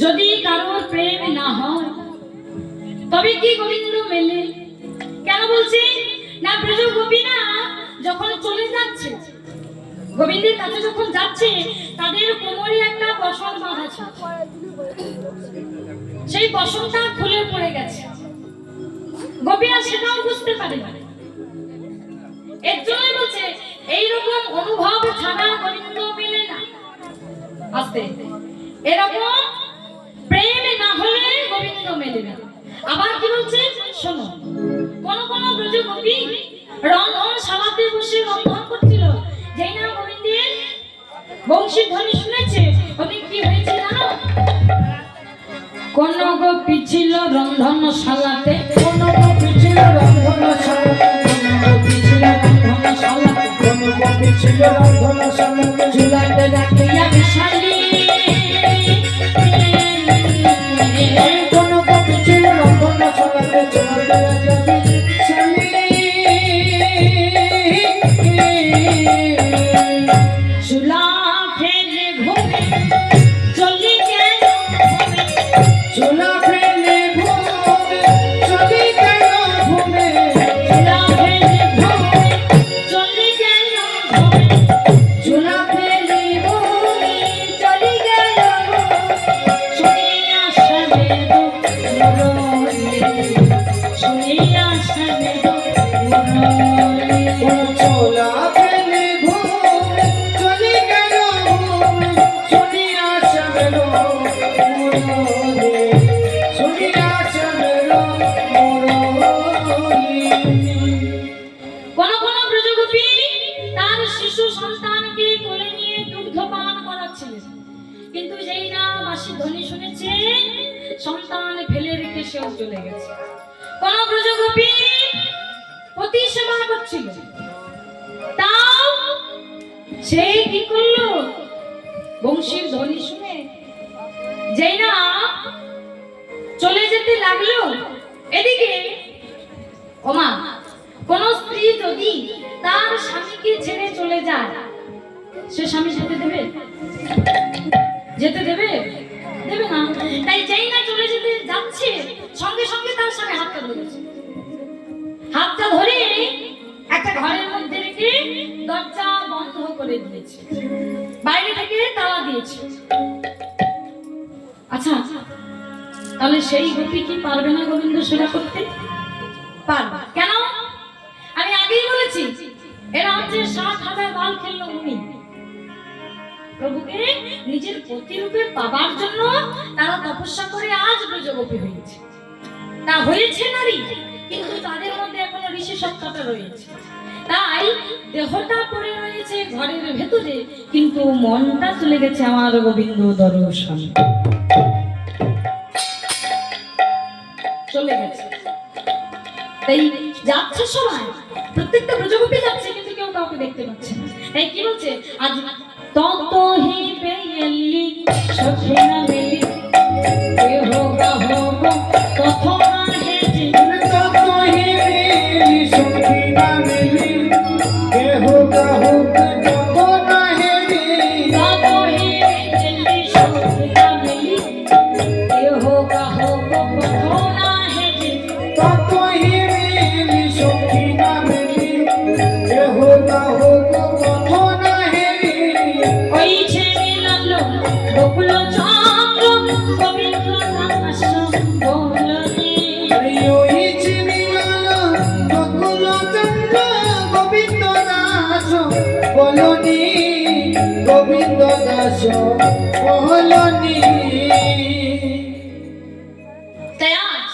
যদি কারোর প্রেম না হয় তবে কি গোবিন্দ মেলে? কেন বলছি না, ব্রজ গোপীরা যখন চলে যাচ্ছে, গোবিন্দের কাছে যখন যাচ্ছে, তাদের কোমরে একটা বসন বাঁধা ছিল, সেই বসনটা খুলে পড়ে গেছে। গোপীরা সেটাও বুঝতে পারে না। এর জন্যই বলছে এইরকম অনুভব ছাড়া গোবিন্দ মেলে না। আস্তে এরকম প্রেম না হলে গোবিন্দ মেলে না। আবার কি বলছে শোনো, কোন কোন ব্রজ গোপী রন্ধনশালাতে বসে রন্ধন করছিল, যেই না গোবিন্দের বংশী ধ্বনি শুনেছে, ওদিন কি হয়েছে জানো? কোন গোপী ছিল রন্ধনশালাতে, কোন গোপী ছিল রন্ধনশালাতে, কোন গোপী ছিল রন্ধনশালাতে, চুলাতে রাখিয়া বিশালী, কোন গোপী ছিল রন্ধনশালাতে, চুলাতে রাখিয়া বিশালী। চুলা ফেলে ঘুমে চলি গেল, চুলা ফেলে ঘুমে চলি গেল ঘুমে, চুলা ফেলে ঘুমে চলি গেল, চুলা ফেলে ঘুমে চলি গেল, শুনিয়া সবেদ মুরলী, শুনিয়া সবেদ মুরলী। চুলা ফেলে ঘুমে চলি গেল ঘুমে, শুনিয়া সবেদ মুরলী, শুনিয়া সবেদ মুরলী। কোন কোন ব্রজগোপী তার শিশু সন্তানকে কোলে নিয়ে দুগ্ধপান করাচ্ছিলেন, কিন্তু যেই না বাঁশি ধ্বনি শুনেছে, সন্তান ফেলে রেখে সেও চলে গেছে। কোন ব্রজগোপী পতি সেবা করছিল, তাও সে কি করলো, বংশীর ধ্বনি শুনে যেই না চলে যেতে লাগলো, এদিকে ওমা কোন স্ত্রী যদি তার স্বামীকে ছেড়ে চলে যায়, সে স্বামী যেতে দেবে? যেতে দেবে? দেবে না। তাই যেই না চলে যেতে যাচ্ছে, সঙ্গে সঙ্গে তার স্বামী হাতটা ধরেছে, হাতটা ধরে একটা ঘরের মধ্যে রেখে দরজা বন্ধ করে দিয়েছে, বাইরে থেকে তালা দিয়েছে। আচ্ছা, তাহলে সেই গোপী কি পারবে না গোবিন্দ সেবা করতে? পারবে। কেন? আমি আগেই বলেছি, এরা হচ্ছে ৭,০০০ বাল খেললো মুনি। প্রভুকে নিজের প্রতিরূপে পাবার জন্য তারা তপস্যা করে আজ ব্রজগোপী হয়েছে। তা হয়েছে নারী, কিন্তু তাদের মধ্যে এখনো ঋষি সত্তাটা রয়েছে। তাই দেহটা পড়ে রয়েছে ঘরের ভেতরে, কিন্তু মনটা চলে গেছে আমার গোবিন্দ দর্শন, চলে গেছে। তাই যাচ্ছে সময় প্রত্যেকটা ব্রজগোপী যাচ্ছে, কিন্তু কেউ কাউকে দেখতে পাচ্ছে না। তাই কি বলছে, আজ তত হি বেলি সখিনা মিলি, এ হোগা হোগা কথা হেজি, তত হি বেলি সখিনা মিলি, এ হোগা হোগা কথা হেজি, তত হি বেলি সখিনা মিলি, এ হোগা হোগা কথা হেজি, তত হি বেলি সখিনা মিলি, এ হোগা হোগা কথা হেজি। ওই ছেড়ে লাগলো গোকুল চন্দ্র গোবিন্দ দাস বলনি, ওই চিনিয়ালা গোকুল চন্দ্র গোবিন্দ দাস বলনি, গোবিন্দ দাস বলনি। তাই আজ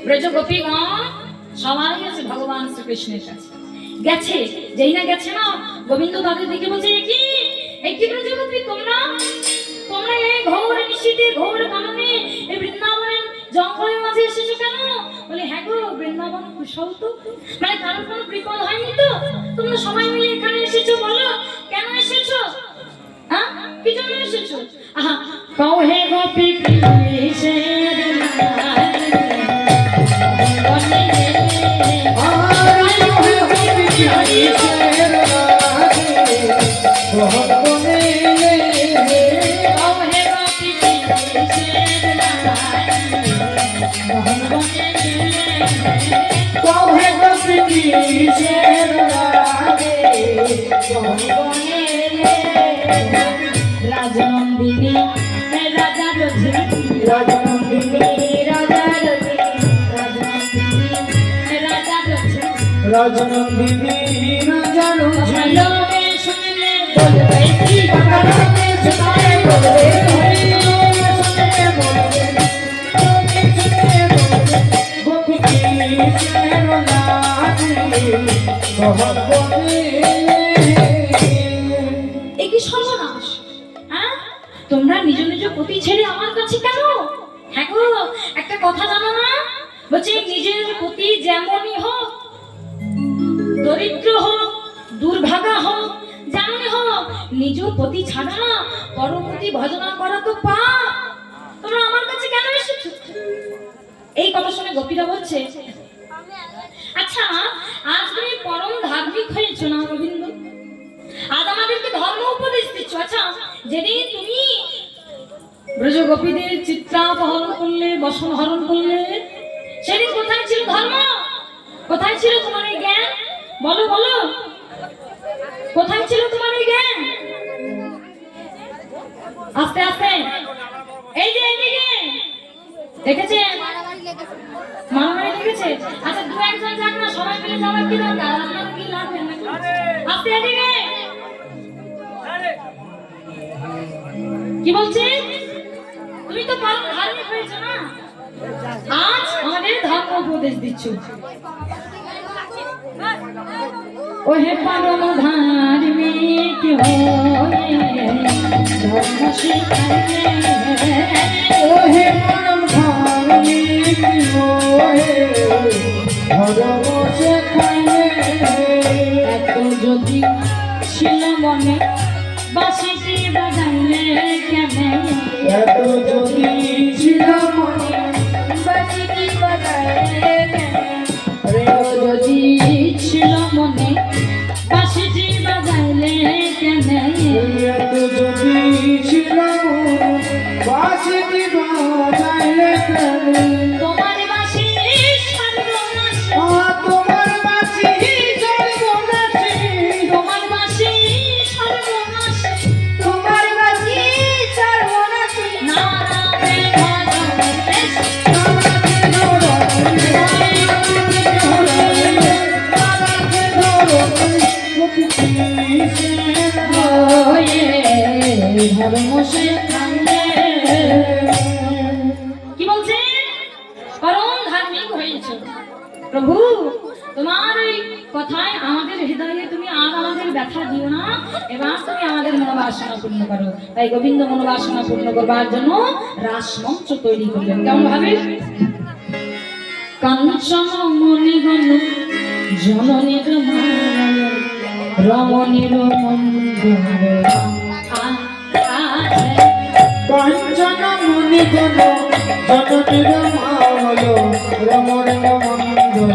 ব্রজগোপীগণ সবাই আছে ভগবান শ্রীকৃষ্ণের কাছে গেছে। যেই না গেছে না, গোবিন্দ তাদের দিকে বলছে, কি ব্রজগোপী তোমরা তোমরা এই ঘোর নিশীথে ঘোর কাননে এই বৃন্দাবনের জঙ্গলের মাঝে এসেছো কেন? বলে হ্যাঁ গো, বৃন্দাবন কুশল তো, মানে কারোর কোনো বিপদ হয়নি তো? তোমরা সবাই মিলে এখানে এসেছো, বলো কেন এসেছো? হ্যাঁ, কি জন্য এসেছো? আহা, কও হে গোপী কিসের লাজ, বলে রে রাজনন্দিনী রাজা রথে রাজনন্দিনী রাজনন্দিনী রাজার ভালোবে শুনলে বলবে কি ভালোবে শুনলে বলবে এই কি সর্বনাশ! হ্যাঁ, তোমরা নিজ নিজ পতি ছেড়ে আমার কাছে কেন? হ্যাঁ গো, একটা কথা জানো না? বলছে নিজের পতি যেমনই হোক, দরিদ্র হোক, দুর্ভাগা হোক, যেমনই হোক, নিজ পতি ছাড়া না পরপতি ভজনা করা তো পাপ। তোমরা আমার কাছে কেন এসেছো? এই কথা শুনে গোপীরা বলছে, আচ্ছা আজ তুমি পরম ধার্মিক হয়েছো না গোবিন্দ? আজ আমাদেরকে ধর্ম উপদেশ দিচ্ছ। আচ্ছা, যেদিন তুমি ব্রজ গোপীদের চিত্রাপহরণ করলে, বসন হরণ করলে, সেদিন কোথায় ছিল ধর্ম? কোথায় ছিল তোমার এই জ্ঞান? বলো বলো, কোথায় ছিল তোমার এই জ্ঞান? আস্তে আস্তে, এই যে এইদিকে দেখেছে, মারামারি লেগেছে। আচ্ছা, দু একজন যাক না, সবাই মিলে যাওয়ার কি দরকার? আপনার কি লাগবে নাকি? আস্তে এদিকে, কি বলছি? তুমি তো পরম ধার্মিক হয়েছো না, আজ আমাদের ধর্ম উপদেশ দিচ্ছ। ও হে পরম ধার্মিক হয়ে ধর্ম শিখাইলে, ও হে পরম ধার্মিক হয়ে ধর্ম শেখাইলে, এত যদি ছিল মনে বাঁশিটি বাজাইলে কেনে, এত যদি ছিল মনে বাঁশিটি বাজাইলে কেনে, এত যদি ছিল মনে বাঁশিটি বাজাইলে কেনে, এত যদি ছিল বাঁশিটি বাজাইলে কেনে, তোমার বাঁশি সর্বনাশ, তোমার বাঁশি সর্বনাশী, তোমার বাঁশি সর্বনাশ, তোমার বাঁশি সর্বনাশী, নারাবে ভজনের ধর্ম শেখাইলে। কি বলছে? পরম ধার্মিক হয়েছে প্রভু, তোমার এই কথায় আমাদের হৃদয়ে তুমি আর আমাদের ব্যথা দিও না, এবার তুমি আমাদের মনোবাসনা পূর্ণ করো। তাই গোবিন্দ মনোবাসনা পূর্ণ করবার জন্য রাসমঞ্চ তৈরি করলেন। কেমন ভাবে? কাঞ্চন মণিগণ জননীর মায় রমণীর মঙ্গল কাঞ্চন মুনি কোন জননীর মাল রমণীর মঙ্গল,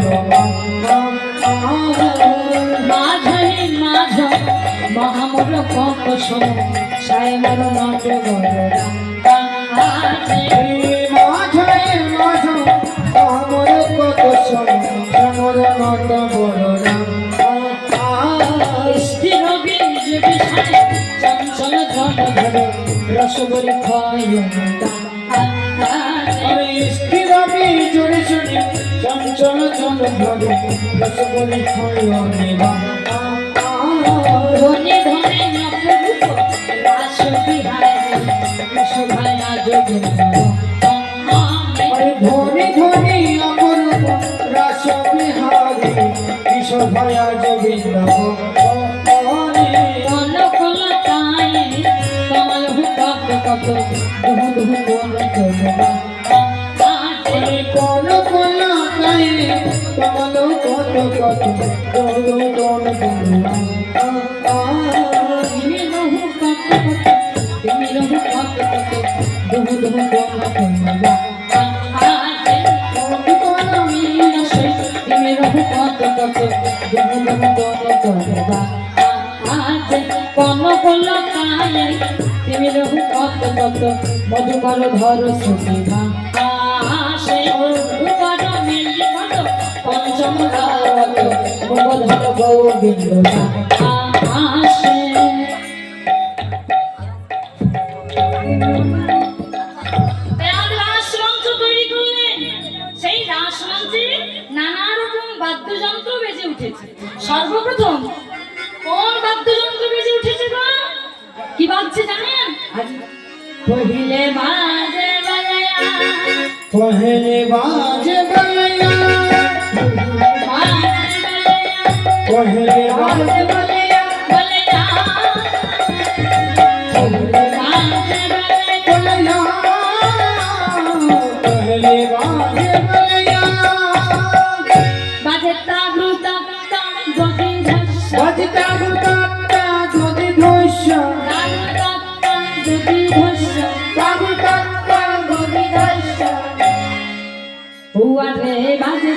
মাঝে মাঝ মহামর কত শোন সায়মর নট গররা মাঝে মাঝ আমার কত সমর মত বড় স্থির বীজ বিষাণে চঞ্চল জল ধর রসবরি ক্ষয় স্থির জোরে শুনি চঞ্চল জল ধরে রসবরি ক্ষয় ধনে ধনে নবরূপ রাস বিহারে শোভায় যোগেন্দ্র ধনি ধনি অপরূপ রাস বিহারী বিশ্বভয়া গোবিন্দ কনকলতায় কমল হুকত কত দুহু দুহু কোন করবা কোন কোন কাই কমল কত কত দোন দোন তুমি রহু কত কত তুমি রহু কত কত দুহু দুহু কোন করবা তুমি রহু কত কত দুহু দুহু কোন করবা কনকলতায় তুমি রহু কত কত মধুকর ধর সুতিভা আসে উপর মিলি কত পঞ্চম রাত মধুধর গোবিন্দ আসে। রাধে সর্বপ্রথম কোন বাদ্যযন্ত্র বেজে উঠেছে গো? কি বাজছে জানেন? পहिले বাজে বাজায়া, पहले बाज बलिया पहिले पहले बाजे बाज बलिया, बलिया पहिले बाजे बलिया, बलिया पहले बाज बलिया बाजे तागु तागु जोगी धस्सा, बजता बुता जोदि धोष तागु तागु जोगी धस्सा, ताबु तत्ता जोदि धोष हुआ रे बाजे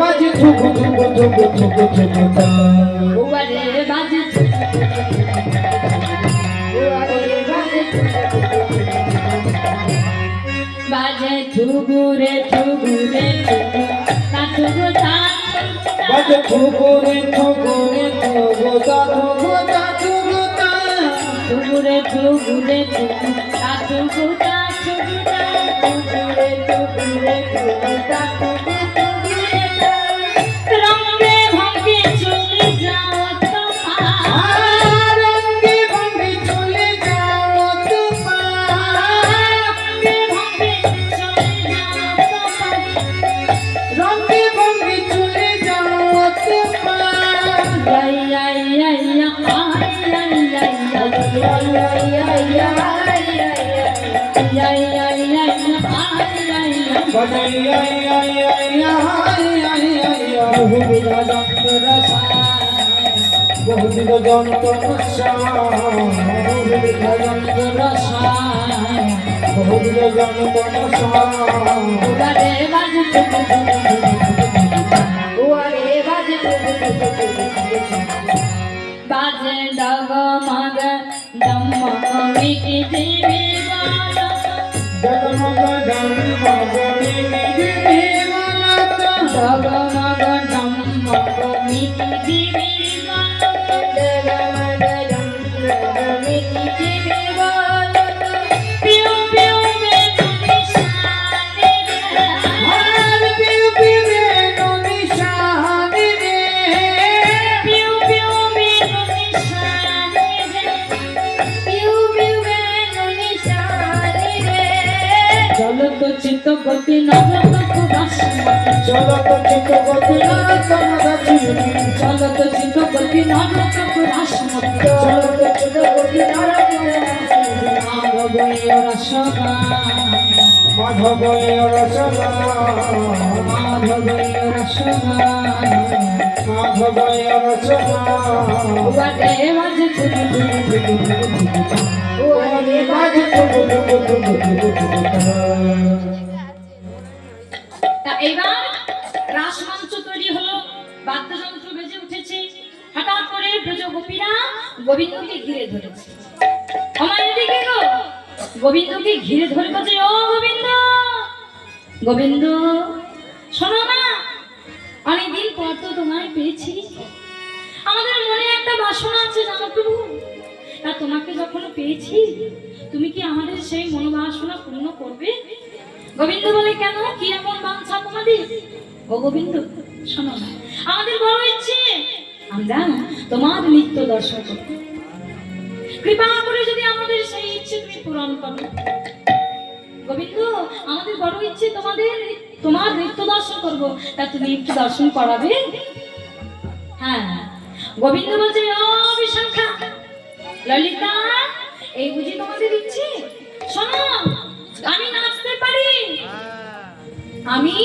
बाज थुक थुक थुक थुक थुक हुआ रे बाजे बाजे ठुगुरे ठुगुरे ठुगु बज थुकुरे थुकुरे थुगुता थुगुता थुगुता ठुगुरे ठुगुरे ठुगुता ठुगुता ठुगुरे ठुगुरे ठुगुता रंगे भंगे चले जाओ तुम्हार, रंगे भंगे चले जाओ तुम्हार रंगे भंगे चले जाओ तुम्हार, रंगे भंगे चले जाओ तुम्हार या या या बजैया या या या या या बहुविध जंत रसा बहुविध जंत रसा बहुविध जंत रसा बहुविध जंत रसा बाजे डगमग डमक मिटी देवी बाला, जगमग जगमग निधि वाला डगमग डमक मिटी देवी बाला, डगमग डमक मिटी देवी बाला, पियो पियो में निशाने रे, हाल पिउ पिउ नो निशान रे पियो पियो में निशाने रे, पियो पियो में निशाने रे, चलो तो चित्त गति नगत कुदासमति, चलो तो चित गति नरतन गति चलो तो चित्त गति नगत कुदासमति, चलो तो चित गति नरतन माधवय रसगा, माधवय रसगा माधवय रसगा, माधवय रसगा वदे वज ओरे बाज तुगु तुगु तुगु तुगु তা এবার রাসমঞ্চ তৈরি হলো, বাদ্যযন্ত্র বেজে উঠেছে, হঠাৎ করে ব্রজ গোপীরা গোবিন্দকে ঘিরে ধরেছে। আমার এদিকে গো, গোবিন্দকে ঘিরে ধরে বলছে, ও গোবিন্দ, গোবিন্দ শোনো না, অনেকদিন পর তো তোমায় পেয়েছি, আমাদের মনে একটা বাসনা আছে জানো প্রভু, তা তোমাকে যখন পেয়েছি তুমি কি আমাদের সেই মনোবাসনা পূর্ণ করবে? গোবিন্দ বলে, কেন, কি এমন বাঞ্ছা তোমাদের? ও গোবিন্দ শোনো না, আমাদের বড় ইচ্ছে আমরা তোমার নিত্য দর্শন করব, কৃপা করে যদি আমাদের সেই ইচ্ছে তুমি পূরণ করো। গোবিন্দ আমাদের বড় ইচ্ছে তোমার নিত্য দর্শন করব, তা তুমি একটু দর্শন করাবে? হ্যাঁ। গোবিন্দ বলছে, ও বিশাখা ললিতা, এই বুঝি তোমাদের ইচ্ছে? শোনো, আমি নাচতে পারি, আমি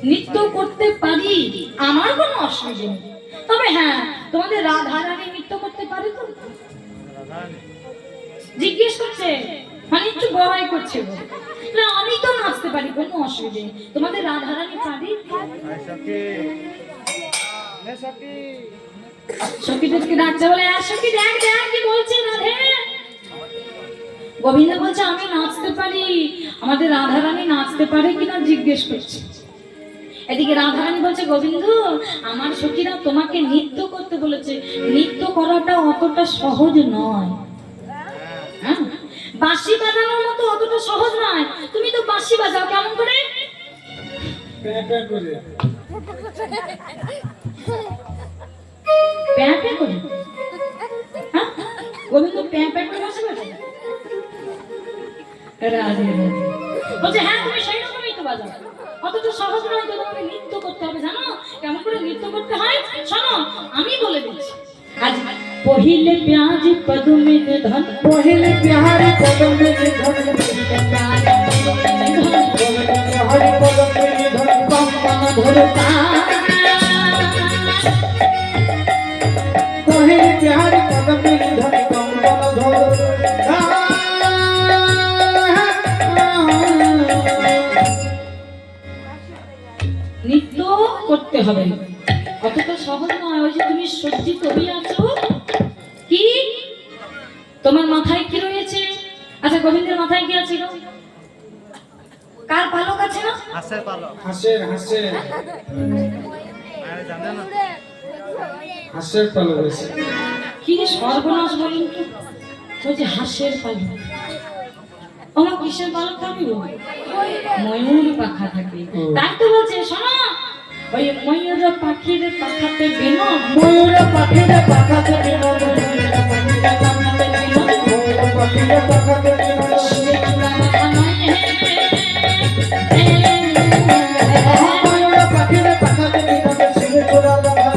নৃত্য করতে পারি, আমার কোনো অসুবিধা নেই, তবে হ্যাঁ তোমাদের রাধা রানী নৃত্য করতে পারে তো? জিজ্ঞেস করছে, মানে একটু বড়াই করছে গো। না আমি তো নাচতে পারি, কোনো অসুবিধা নেই, তোমাদের রাধা রানী পারি? সখীদেরকে ডাকছে, বলে সখী দেখ দেখ কি বলছে রাধে। গোবিন্দ বলছে, আমি নাচতে পারি, আমাদের রাধা রানী নাচতে পারে কিনা জিজ্ঞেস করছে। এদিকে রাধা রানী বলছে, গোবিন্দ আমার সখীরা তোমাকে নৃত্য করতে বলেছে, নৃত্য করাটা অতটা সহজ নয়, হ্যাঁ বাঁশি বাজানোর মতো অতটা সহজ নয়, তুমি তো বাঁশি বাজাও কেমন করে? প্যাঁ প্যাঁ করে হ্যাঁ গোবিন্দ প্যাঁ প্যাঁ করে বসে গেছে রাধে রাধে বলছে হ্যাঁ তুমি সেই রকমই তো বাজাও অথচ সহজ নয় তো তোমাকে নৃত্য করতে হবে জানো কেমন করে নৃত্য করতে হয় শোনো আমি বলে দিচ্ছি আজ পहिले प्याज पद में धन पहले प्यार कदम में धन हरि कदम में धन कम भरता पहले प्यार कदम में धन कम धरता নৃত্য করতে হবে অতটা সহজ নয় ওই যে তুমি সজ্জিত হয়ে আছো কি তোমার মাথায় কি রয়েছে আচ্ছা গোবিন্দের মাথায় কি আছে গো কার পালক আছে না হাসের পালক হাসের আরে জানে না হাসের পালক আছে কি সর্বনাশ বলুন তো ওই যে হাঁসের পালক আমার কিসের পালক থাকবে গো ময়ূর পাখা থাকে তাই তো বলছে শোনো ওই ময়ূর পাখির পাখাতে বিনো ময়ূর পাখির পাখাতে বিনোদ ময়ূর পাখির পাখাতে বিনো ময়ূর পাখির পাখাতে বিনোদ শিবে চূড়া বাঁধা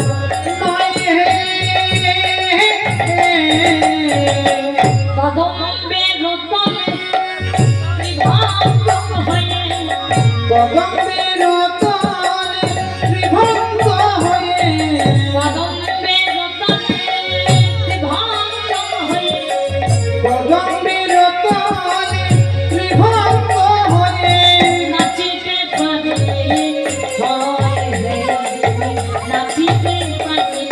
কদম্বে রতনে ত্রিভঙ্গ হয়ে কদম্বে রতনে ত্রিভঙ্গ হয়ে কদম্বে রতনে ত্রিভঙ্গ হয়ে কদম্বে রতনে ত্রিভঙ্গ হয়ে নাচিতে পারে নাচিতে পারে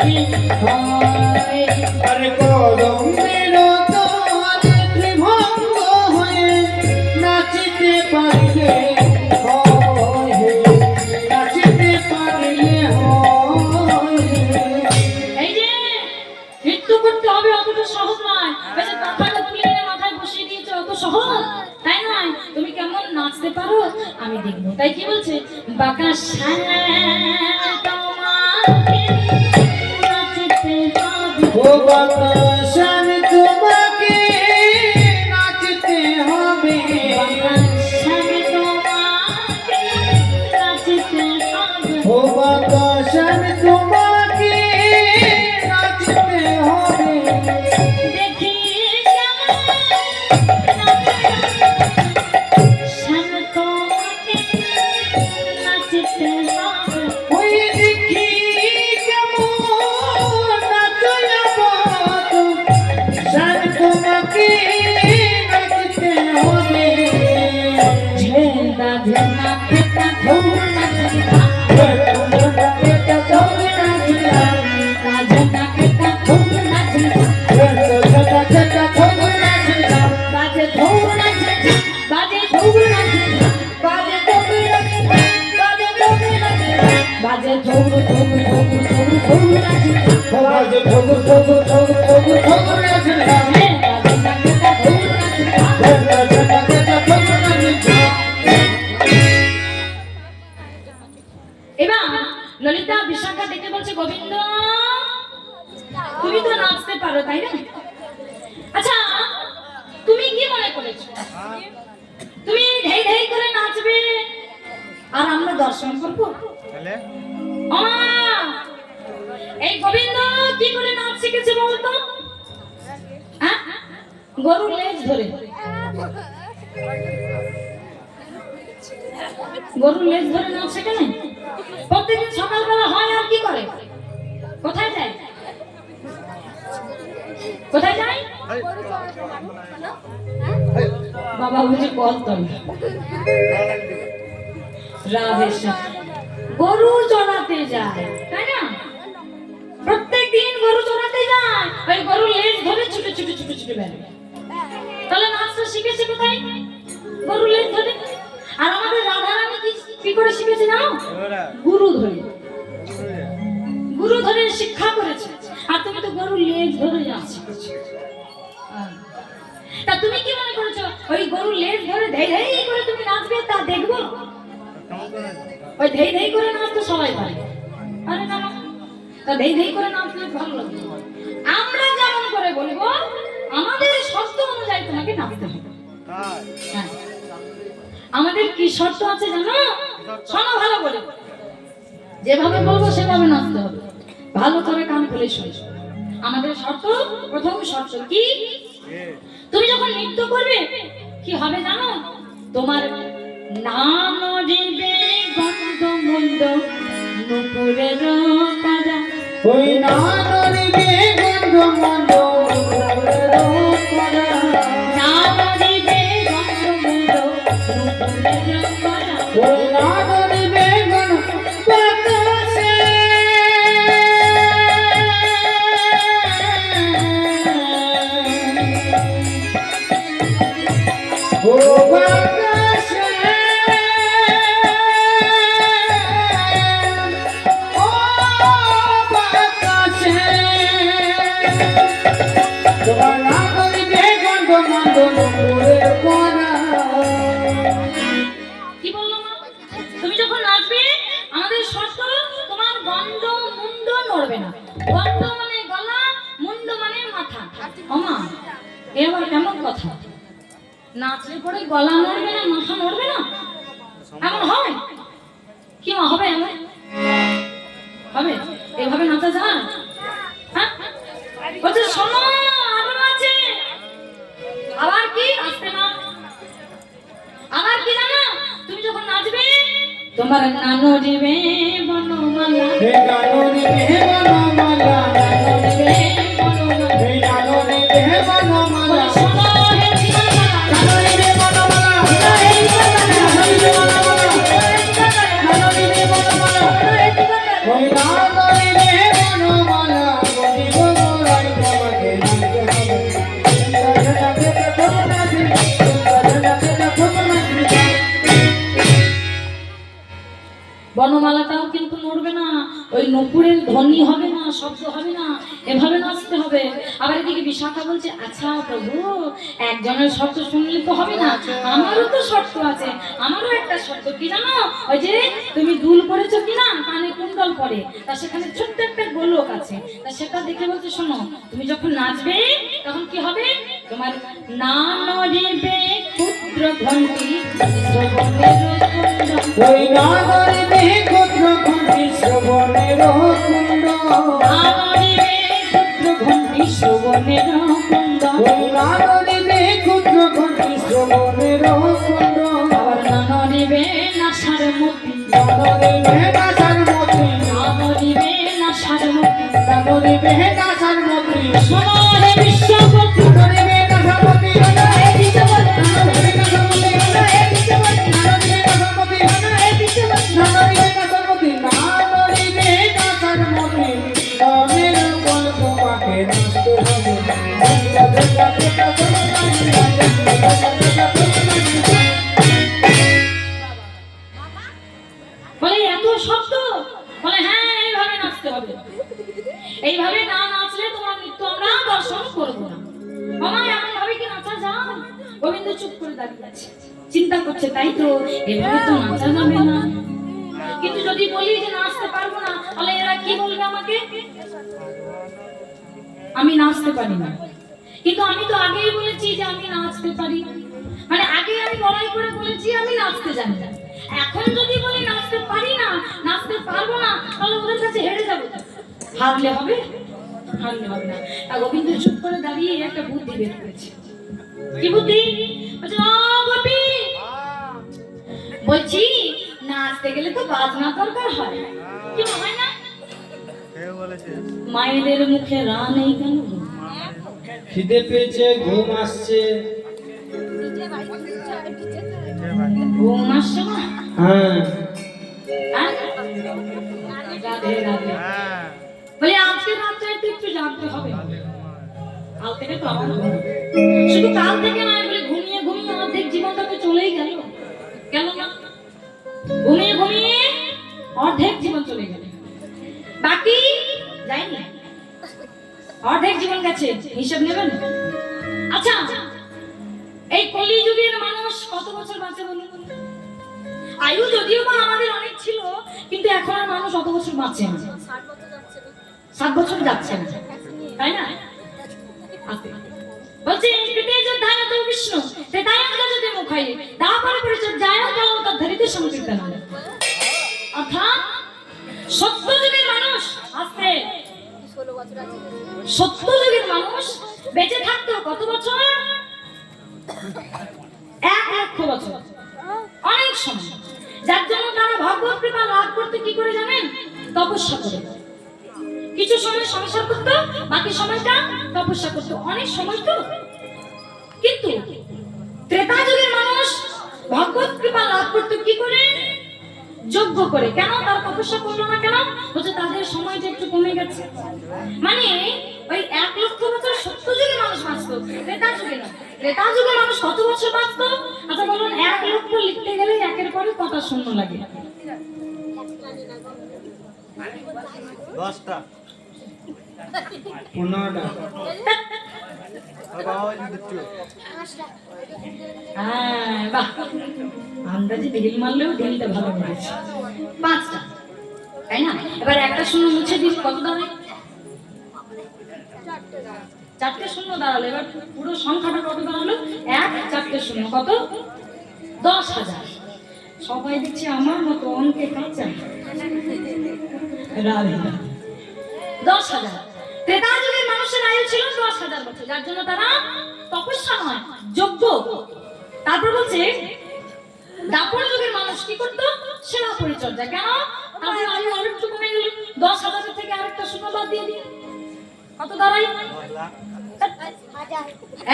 আরে কদম্বে রতনে ত্রিভঙ্গ হয়ে নাচিতে পারিলে নাচিতে পারিলে এই যে নৃত্য করতে হবে অতটা সহজ নয় বেশি কথাটা তুমি এনে মাথায় বসিয়ে দিয়েছো অত সহজ তাই নয় তুমি কেমন নাচতে পারো আমি দেখবো তাই কি বলছে বাঁকা সানা তোমাকে নাচতে হবে ও বাতাসান তোমাকে নাচতে হবে বাঁকা সানা তোমাকে নাচতে হবে ও বাতাসান তোমাকে নাচতে হবে দেখি কেমন শ্যাম তোমাকে নাচতে হবে ওই দেখি কেমন নাচয়াবত শান তোমাকে নাচতে হবে ঝেন্দা ঝেন্দা ফেটা ধৌর নাচিতা ঝেন্দা ফেটা ধৌর নাচিতা ঝেন্দা ফেটা ধৌর নাচিতা ছটা ছটা খবর নাচতা বাজে ধৌর নাচিতা বাজে ধৌর নাচিতা বাজে ধৌর নাচিতা বাজে ধৌর নাচিতা বাজে ধৌর ধৌর ধৌর ধৌর ধৌর নাচিতা বাজ ঠোক ঠোক ঠোক ঠোক খবর নাচতা ঝেন্দা ঝেন্দা ফেটা ধৌর নাচিতা ছটা ছটা খবর নাচতা এবার ললিতা বিশাখা দেখে বলছে গোবিন্দ তুমি তো নাচতে পারো তাই না আচ্ছা তুমি কি মনে করেছো তুমি ধেই ধেই করে নাচবে আর আমরা দর্শন করবো তাহলে এই গোবিন্দ কি করে নাচ শিখেছে বলতো হ্যাঁ গরুর লেজ ধরে গরুর লেজ ধরে নাচ শেখে না প্রত্যেকদিন সকালবেলা হয় আর কি করে কোথায় যায় কোথায় যায় বাবা বুঝি কল তল রাধেশ্যাম গরু চড়াতে যায় তাই না প্রত্যেকদিন গরু চড়াতে যায় ওই গরু লেজ ধরে ছুটে ছুটে ছুটে ছুটে বেড়ায় তাহলে নাচটা শিখেছে কোথায় গরু লেজ ধরে আর আমাদের রাধারানী কি করে শিখেছে জানো গুরু ধরে গুরু ধরে শিক্ষা করেছে আর তুমি তো গরু লেজ ধরে যাচ্ছ তা তুমি কি মনে করেছো ওই গরু লেজ ধরে ধেই ধেই করে তুমি নাচবে তা দেখবো ওই ধেই ধেই করে নাচ তো সবাই পারে আরে না না, তা দেই দেই করে নাচলে ভালো লাগবে। আমরা যেমন করে বলবো আমাদের শর্ত অনুযায়ী তোমাকে নাচতে হবে। হ্যাঁ, আমাদের কি শর্ত আছে জানো? শোনো ভালো করে, যেভাবে বলবো সেভাবে নাচতে হবে। ভালো করে কান খুলে শোনো। আমাদের শর্ত, প্রথম শর্ত কি, তুমি যখন নৃত্য করবে কি হবে জানো? তোমার নাম দিবে গন্ধ মন্দ নুপুরের কাদা। ওই নানরিবে গন্ধ মন্দ নুপুরের কাদা। নাম দিবে গন্ধ মন্দ নুপুরের কাদা। ওই নানরিবে গন্ধ বাতাসে। ও বাতাসে, ও বাতাসে, তোমার নানরিবে গন্ধ মন্দ নুপুরের কাদা। কি বললো মা? তুমি যখন নাচবে আমাদের শর্ত তোমার গন্ধ মুন্ড নড়বে না। গন্ধ মানে গলা, মুন্ড মানে মাথা। ওমা, এ আবার কেমন কথা? নাচলে পরে গলা নড়বে না, মাথা নড়বে না, এমন হয় কি মা? হবে এমন হবে? এভাবে নাচা যায়? হ্যাঁ, বলছে শোনো আরো আছে। আবার কি? আসতে না, আবার কি জানো? তুমি যখন নাচবে তোমার নানো দিবে বনমালা। হে নানরিবে বনমালা, দিবে বনমালা। হে নানরিবে বনমালা, বলে শোনো হে জীবনমালা। নানরিবে বনমালা, নানরিবে বনমালা, নানরিবে বনমালা। ওই নানরিবে বনমালা, বলিব মোরাই তোমাকে নাচতে হবে। নাচতে নাচতে নাচতে নাচতে নাচতে নাচতে। বনমালাটাও কিন্তু নড়বে না, ওই নূপুরের ধ্বনি হবে না, শব্দ হবে না, এভাবে নাচতে হবে। আবার এদিকে বিশাখা বলছে আচ্ছা প্রভু, একজনের শর্ত শুনলে তো হবে না, আমারও তো শর্ত আছে। আমারও একটা শর্ত কি জানো? ওই যে তুমি দুল পরেছো কিনা, কানে কুণ্ডল পরে, তা সেখানে ছোট্ট একটা গোলক আছে, তা সেটা দেখে বলছে শোনো, তুমি যখন নাচবে তখন কি হবে? তোমার না নড়িবে ক্ষুদ্র ঘণ্টি শ্রবণের কুণ্ড। ওই নানরিবে ক্ষুদ্র ঘণ্টি শ্রবণের কুণ্ড। নানরিবে ক্ষুদ্র ঘণ্টি শ্রবণের কুণ্ড। ওই নানরিবে ক্ষুদ্র ঘণ্টি শ্রবণের কুণ্ড। আবার নানরিবে নাসার মতি। নানরিবে নাসার মতি, নানরিবে নাসার মতি। নানরিবে নাসার মতি, শোনো হে বিশ্বপতি। নানরিবে নাসার মতি, হে বিশ্বপতি। নানরিবে নাসার মতি, হে বিশ্বপতি। নানরিবে নাসার মতি, হে বিশ্বপতি। নানরিবে নাসার মতি, নানরিবে নাসার মতি। মনের বল তোমাকে নাচতে হবে। বলে এত শব্দ? বলে হ্যাঁ, এইভাবে নাচতে হবে। এইভাবে না নাচলে তোমার নৃত্য আমরা দর্শন করবো না। আমার এমন ভাবে কি নাচা যায়? গোবিন্দ চুপ করে দাঁড়িয়ে আছে, চিন্তা করছে, তাই তো এভাবে তো নাচা যাবে না। কিন্তু যদি বলি যে নাচতে পারবো না, তাহলে এরা কি বলবে আমাকে? আমি নাচতে পারি না। কিন্তু আমি তো আগেই বলেছি যে আমি নাচতে পারি, মানে আগে আমি বড়াই করে বলেছি আমি নাচতে জানি না। এখন যদি বলি নাচতে পারি না, নাচতে পারবো না, তাহলে ওদের কাছে হেরে যাবো। হারলে হবে? হারলে হবে না। আর গোবিন্দ চুপ করে দাঁড়িয়ে একটা বুদ্ধি বের করেছে। কি বুদ্ধি? বলছে ও গোপী, বলছি নাচতে গেলে তো বাজনা দরকার হয়, কি হয় না? মায়েদের মুখে রা নেই কেন? খিদে পেয়েছে, ঘুম আসছে। ঘুম আসছে না? হ্যাঁ, হ্যাঁ? রাধে রাধে। বলি আজকে রাত্রে একটু জাগতে হবে। কাল থেকে তো আবার ঘুম। শুধু কাল থেকে নয়, বলে ঘুমিয়ে ঘুমিয়ে অর্ধেক জীবনটা তো চলেই গেল। গেল না? ঘুমিয়ে ঘুমিয়ে অর্ধেক জীবন চলে গেল, বাকি যায়নি। অর্ধেক জীবন গেছে, হিসাব নেবেন? আচ্ছা, এই কলিযুগের মানুষ কত বছর বাঁচে বলুন? আয়ু যদিও বা আমাদের অনেক ছিল, কিন্তু এখন আর মানুষ অত বছর বাঁচে না। 60 বছর যাচ্ছে না, তাই না? আছে। বলছে কৃতেয ধায় তো বিষ্ণু তেতায় গজতে মুখাই তারপরে পরিচর্যায় কালো তদ্ধরিতে সংকীর্তন। অর্থাৎ সত্য যুগের মানুষ আস্তে 70 যুগের মানুষ বেঁচে থাকতো কত বছর? 1,00,000 বছর, অনেক সময়। যার জন্য তারা ভগবত কৃপা লাভ করতে কি করে জানেন? তপস্যা করে। কিছু সময় সংসার করতো, বাকি সময়টা তপস্যা করতো। অনেক সময় তো। কিন্তু ত্রেতা যুগের মানুষ ভগবত কৃপা লাভ করতে কি করে? যজ্ঞ করে। কেন তার তপস্যা করলো না কেন? বলছে তাদের সময়টা একটু কমে গেছে। মানে ওই 1,00,000 বছর 70 যুগে মানুষ বাঁচতো, ত্রেতা যুগে না। ত্রেতা যুগে মানুষ কত বছর বাঁচতো? আচ্ছা বলুন, 1,00,000 লিখতে গেলে একের পরে কটা শূন্য লাগে? 10টা 15টা। হ্যাঁ, বাহ, আন্দাজে ঢিল মারলেও ঢিলটা ভালো মেরেছে। 5টা, তাই না? এবার একটা শূন্য মুছে দিস, কত দাঁড়ায়? 4টে শূন্য দাঁড়ালো। এবার পুরো সংখ্যাটা কত দাঁড়ালো? 1 4টে শূন্য, কত? 10,000। সবাই দেখছি আমার মতো অঙ্কে কাঁচা। রাধে 10,000। ত্রেতা যুগের মানুষের আয়ু ছিল 10,000 বছর, যার জন্য তারা তপস্যা নয়, যজ্ঞ। তারপর বলছে দাপর যুগের মানুষ কি করতো? সেবা পরিচর্যা। কেন? তাদের আয়ু আরেকটু কমে গেল। 10,000 থেকে আরেকটা শূন্য বাদ দিয়ে দিন, কত দাঁড়ায়?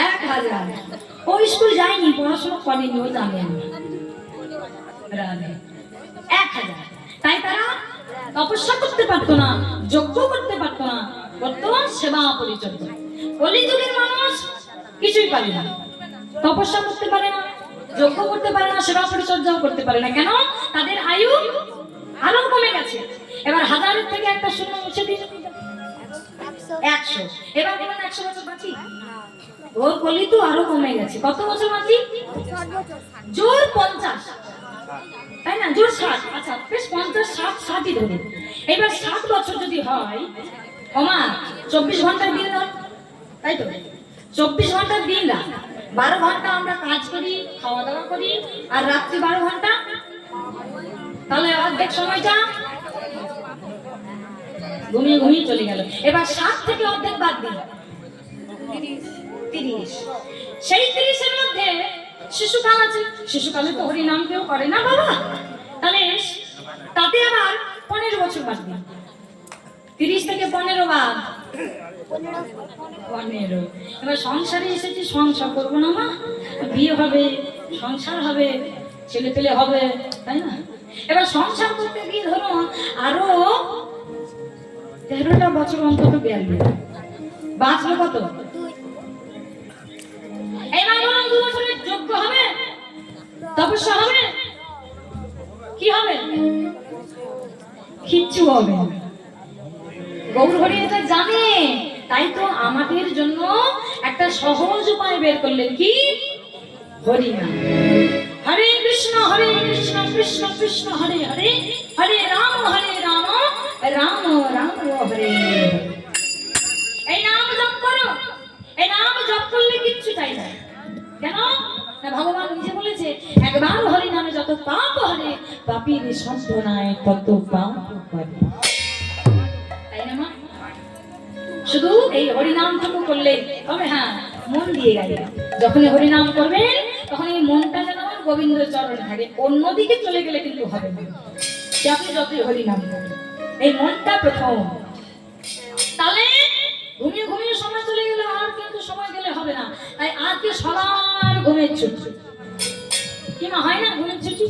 1,000। ও স্কুল যায়নি, পড়াশোনা করেনি, ও জানে না। 1,000। তাই তারা তপস্যা করতে পারতো না, যজ্ঞ করতে পারতো না, করতো সেবা পরিচর্যা। কলিযুগের মানুষ কিছুই পারে না, তপস্যা করতে পারে না, যজ্ঞ করতে পারে না, সেবা পরিচর্যাও করতে পারে না। কেন? তাদের আয়ু আরো কমে গেছে। এবার 1000 থেকে একটা শূন্য মুছে দিন, 100। এবার বলেন 100 বছর বাঁচি? ও কলি তো আরো কমে গেছে। কত বছর বাঁচি? জোর 50, তাই না? জোর 60। আচ্ছা বেশ, 50 60 60ই ধরে। এবার 60 বছর যদি হয়, ওমা 24 ঘন্টার দিন রাত, তাই তো? 24 ঘন্টার দিন রাত, 12 ঘন্টা আমরা কাজ করি, খাওয়া দাওয়া করি, আর রাত্রি 12 ঘন্টা। তাহলে অর্ধেক সময়টা ঘুমিয়ে ঘুমিয়ে চলে গেল। এবার 60 থেকে অর্ধেক বাদ দিন, 30। সেই 30-এর মধ্যে শিশুকাল আছে। শিশুকালে তো হরিনাম কেউ করে না বাবা, তাহলে তাতে আবার 15 বছর বাদ দিন। 30 থেকে 15 বাদ 15। এবার সংসারে এসেছি, সংসার করবো না মা, বিয়ে হবে, সংসার হবে, ছেলে পেলে হবে, তাই না? এবার সংসার করতে গিয়ে ধরো আরো 13টা বছর অন্তত গেল, বাঁচলো কত? এবার বলুন 2 বছরের যোগ্য হবে, তপস্যা হবে, কি হবে? কিচ্ছু হবে না। গৌর হরি এটা জানে, তাই তো আমাদের জন্য একটা সহজ উপায় বের করলেন। কি? হরিনাম। হরে কৃষ্ণ কৃষ্ণ কৃষ্ণ হরে হরে, হরে রাম রাম রাম হরে। এই নাম জপ করো। এই নাম জপ করলে কিচ্ছু চাই না। কেন? না, ভগবান নিজে বলেছে, একবার হরি নামে যত পাপ হরে, পাপীর সম্পনায় তত পাপ করে। তাই না মা? শুধু এই হরিনামটুকু করলে তবে, হ্যাঁ মন দিয়ে গাইবে। যখন হরিনাম করবেন তখন এই মনটা যেন গোবিন্দ চরণে থাকে, অন্যদিকে চলে গেলে কিন্তু হবে না। আপনি যতই হরিনাম করেন, এই মনটা প্রথম। তাহলে ঘুমিয়ে ঘুমিয়ে সময় চলে গেলে আর কিন্তু সময় গেলে হবে না। তাই আজকে সবার ঘুমের ছুটি, কি মা হয় না? ঘুমের ছুটি,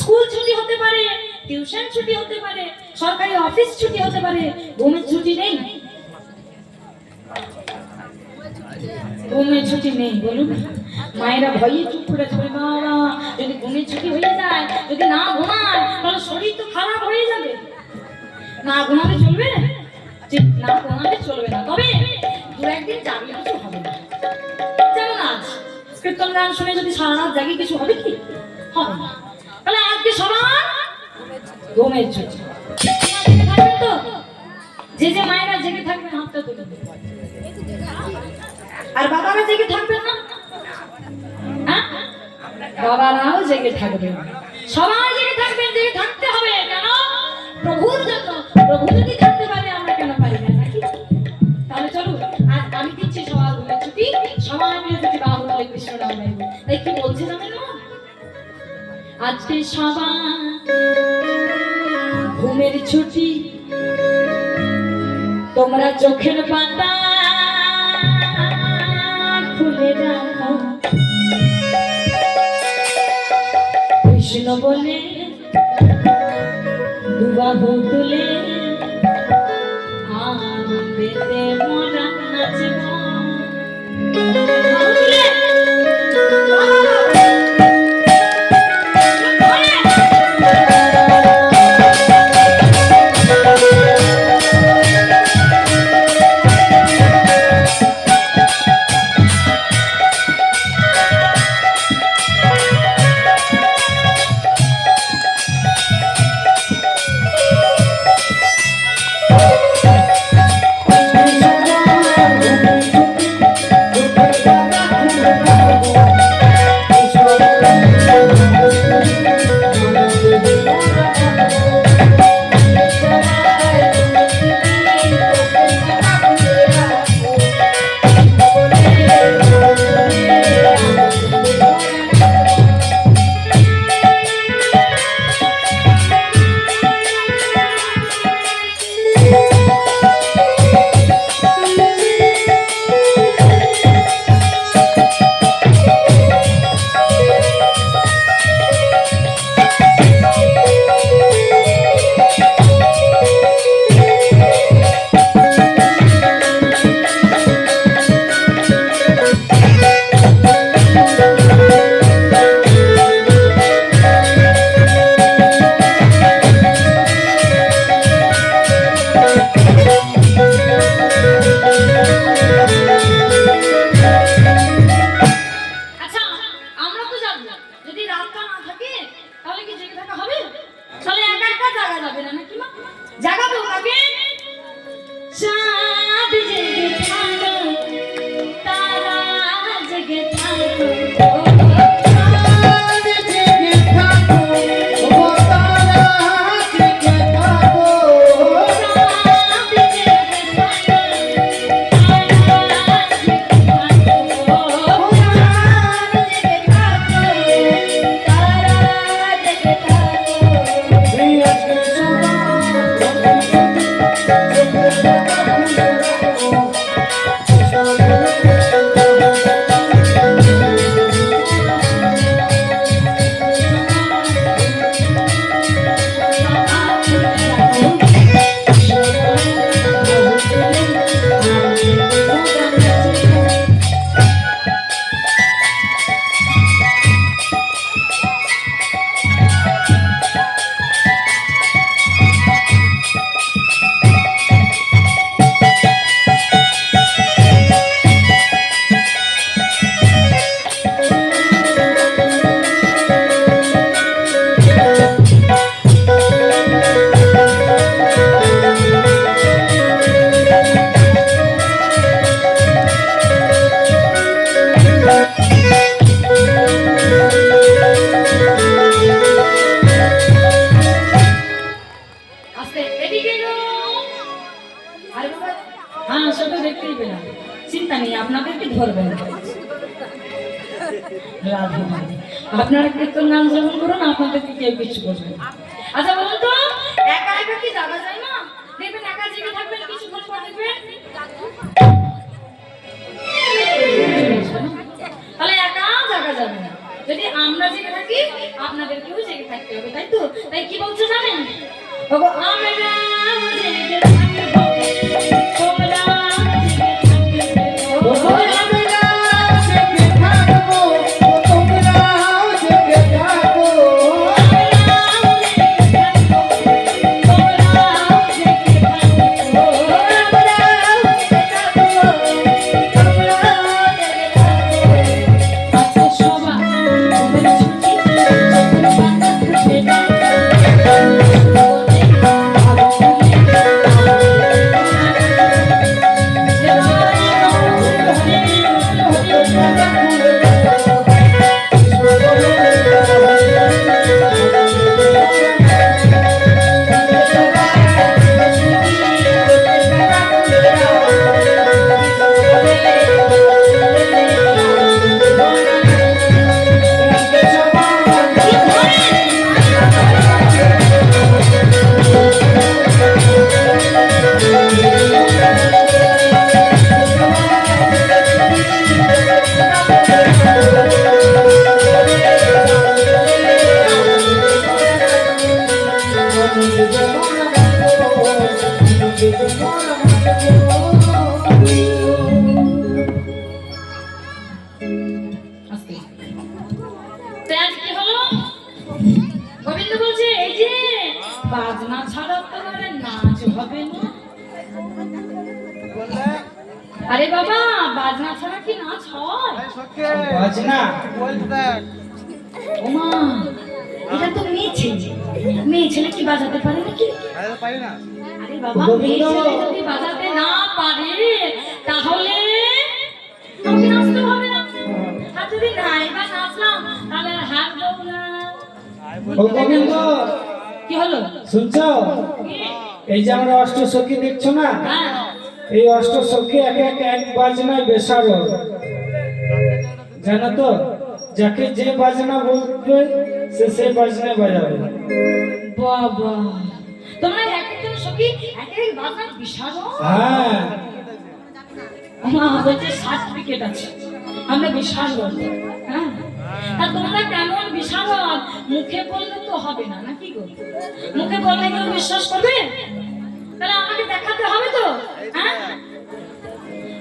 স্কুল ছুটি হতে পারে, টিউশন ছুটি হতে পারে, সরকারি অফিস ছুটি হতে পারে, ঘুমের ছুটি নেই। ঘুমের ছুটি নেই বলুন। মায়েরা ভয়ে চুপ করে যাবে, বাবা যদি ঘুমের ছুটি হয়ে যায়, যদি না ঘুমায় তাহলে শরীর তো খারাপ হয়ে যাবে। না ঘুমালে চলবে, না ঘুমালে চলবে না। তবে 2-1 দিন জাগলে কিছু হবে না। যেমন আজ কীর্তন গান শুনে যদি সারা রাত জাগি, কিছু হবে কি? হবে না। তাহলে আজকে সবার ঘুমের ছুটি। জেগে থাকবেন তো? যে যে মায়েরা জেগে থাকবেন হাতটা তুলে দেবেন। আর বাবারা জেগে থাকবেন না? হ্যাঁ, বাবারাও জেগে থাকবেন, সবাই জেগে থাকবেন। জেগে থাকতে হবে কেন? প্রভুর জন্য। প্রভু যদি থাকতে পারে আমরা কেন পারি না নাকি? তাহলে চলুন আজ আমি দিচ্ছি সবার ঘুমের ছুটি, সবাই মিলে যদি বাবু হরে কৃষ্ণ নাম গাইবো। তাই কি বলছে জানেন না, আজকে সবার ঘুমের ছুটি, তোমরা চোখের পাতা খুলে রাখো, কৃষ্ণ বলে দুবাহু তুলে আনন্দেতে মোরা নাচব। আপনারা কীর্তন নাম শ্রবণ করুন, আপনাদেরকে কেউ কিছু করবে না। আচ্ছা বলুন তো, একা একা কি জাগা যায় না? দেখবেন একা জেগে থাকবেন, কিছুক্ষণ পর দেখবেন তাহলে একা জাগা যাবে না। যদি আমরা জেগে থাকি আপনাদেরকেও জেগে থাকতে হবে, তাই তো? তাই কি বলছো জানেন? বাবা আমরা জেগে থাকবো, তোমরা জেগে থাকবো। বাজনা ছাড়া কি নাচ হয়? বাজনা ওমা, এটা তো মেয়ে ছেলে, মেয়ে ছেলে কি বাজাতে পারে নাকি? আরে বাবা, মেয়ে ছেলে যদি বাজাতে না পারে তাহলে আমাকে নাচতে হবে না। আর যদি নাই বা নাচলাম তাহলে আর হারবো না। ও গোবিন্দ, কি হলো? শুনছো? এই যে আমরা অষ্টসখী দেখছো না, হ্যাঁ, এই অষ্টসখী এক এক এক বাজনায় বেসারো, জানো তো? যাকে যে বাজনা বলবে সে সেই বাজনায় বাজাবে। বাবা, তোমরা এক একজন সখী এক এক বাজনার বিশাল। হ্যাঁ, আমার বলছে সার্টিফিকেট আছে, আমরা বিশাল বলবো। হ্যাঁ, তা তোমরা কেমন বিশাল? মুখে বললে তো হবে না, নাকি গো? মুখে বললে কেউ বিশ্বাস করবে? তাহলে আমাকে দেখাতে হবে তো। হ্যাঁ,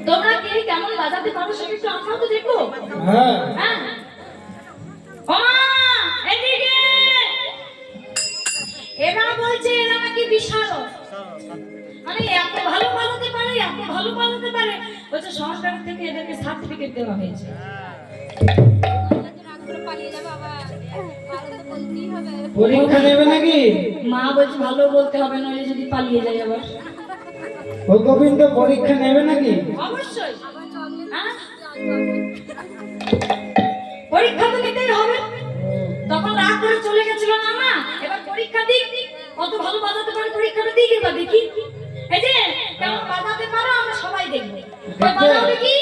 তোমরা কে কেমন বাজাতে পারো সেটা একটু আমরাও তো দেখবো। হ্যাঁ, হ্যাঁ, ওমা, এদিকে। এরা বলছে এরা নাকি বিশাল, মানে এত ভালো বাজাতে পারে, এত ভালো বাজাতে পারে, বলছে সরকার থেকে এদেরকে সার্টিফিকেট দেওয়া হয়েছে। পরীক্ষা নেবে নাকি? মা বলছে ভালো বলতে হবে, নইলে যদি পালিয়ে যায় আবার। ও গোবিন্দ, পরীক্ষা নেবে নাকি? অবশ্যই। হ্যাঁ? পরীক্ষা তো নিতেই হবে। তখন রাগ করে চলে গেছিল না মা, এবার পরীক্ষা দিক, কত ভালো বাজাতে পারে পরীক্ষাটা দিক, এবার দেখি। এই যে কেমন বাজাতে পারো আমরা সবাই দেখবো। বাজাও দেখি,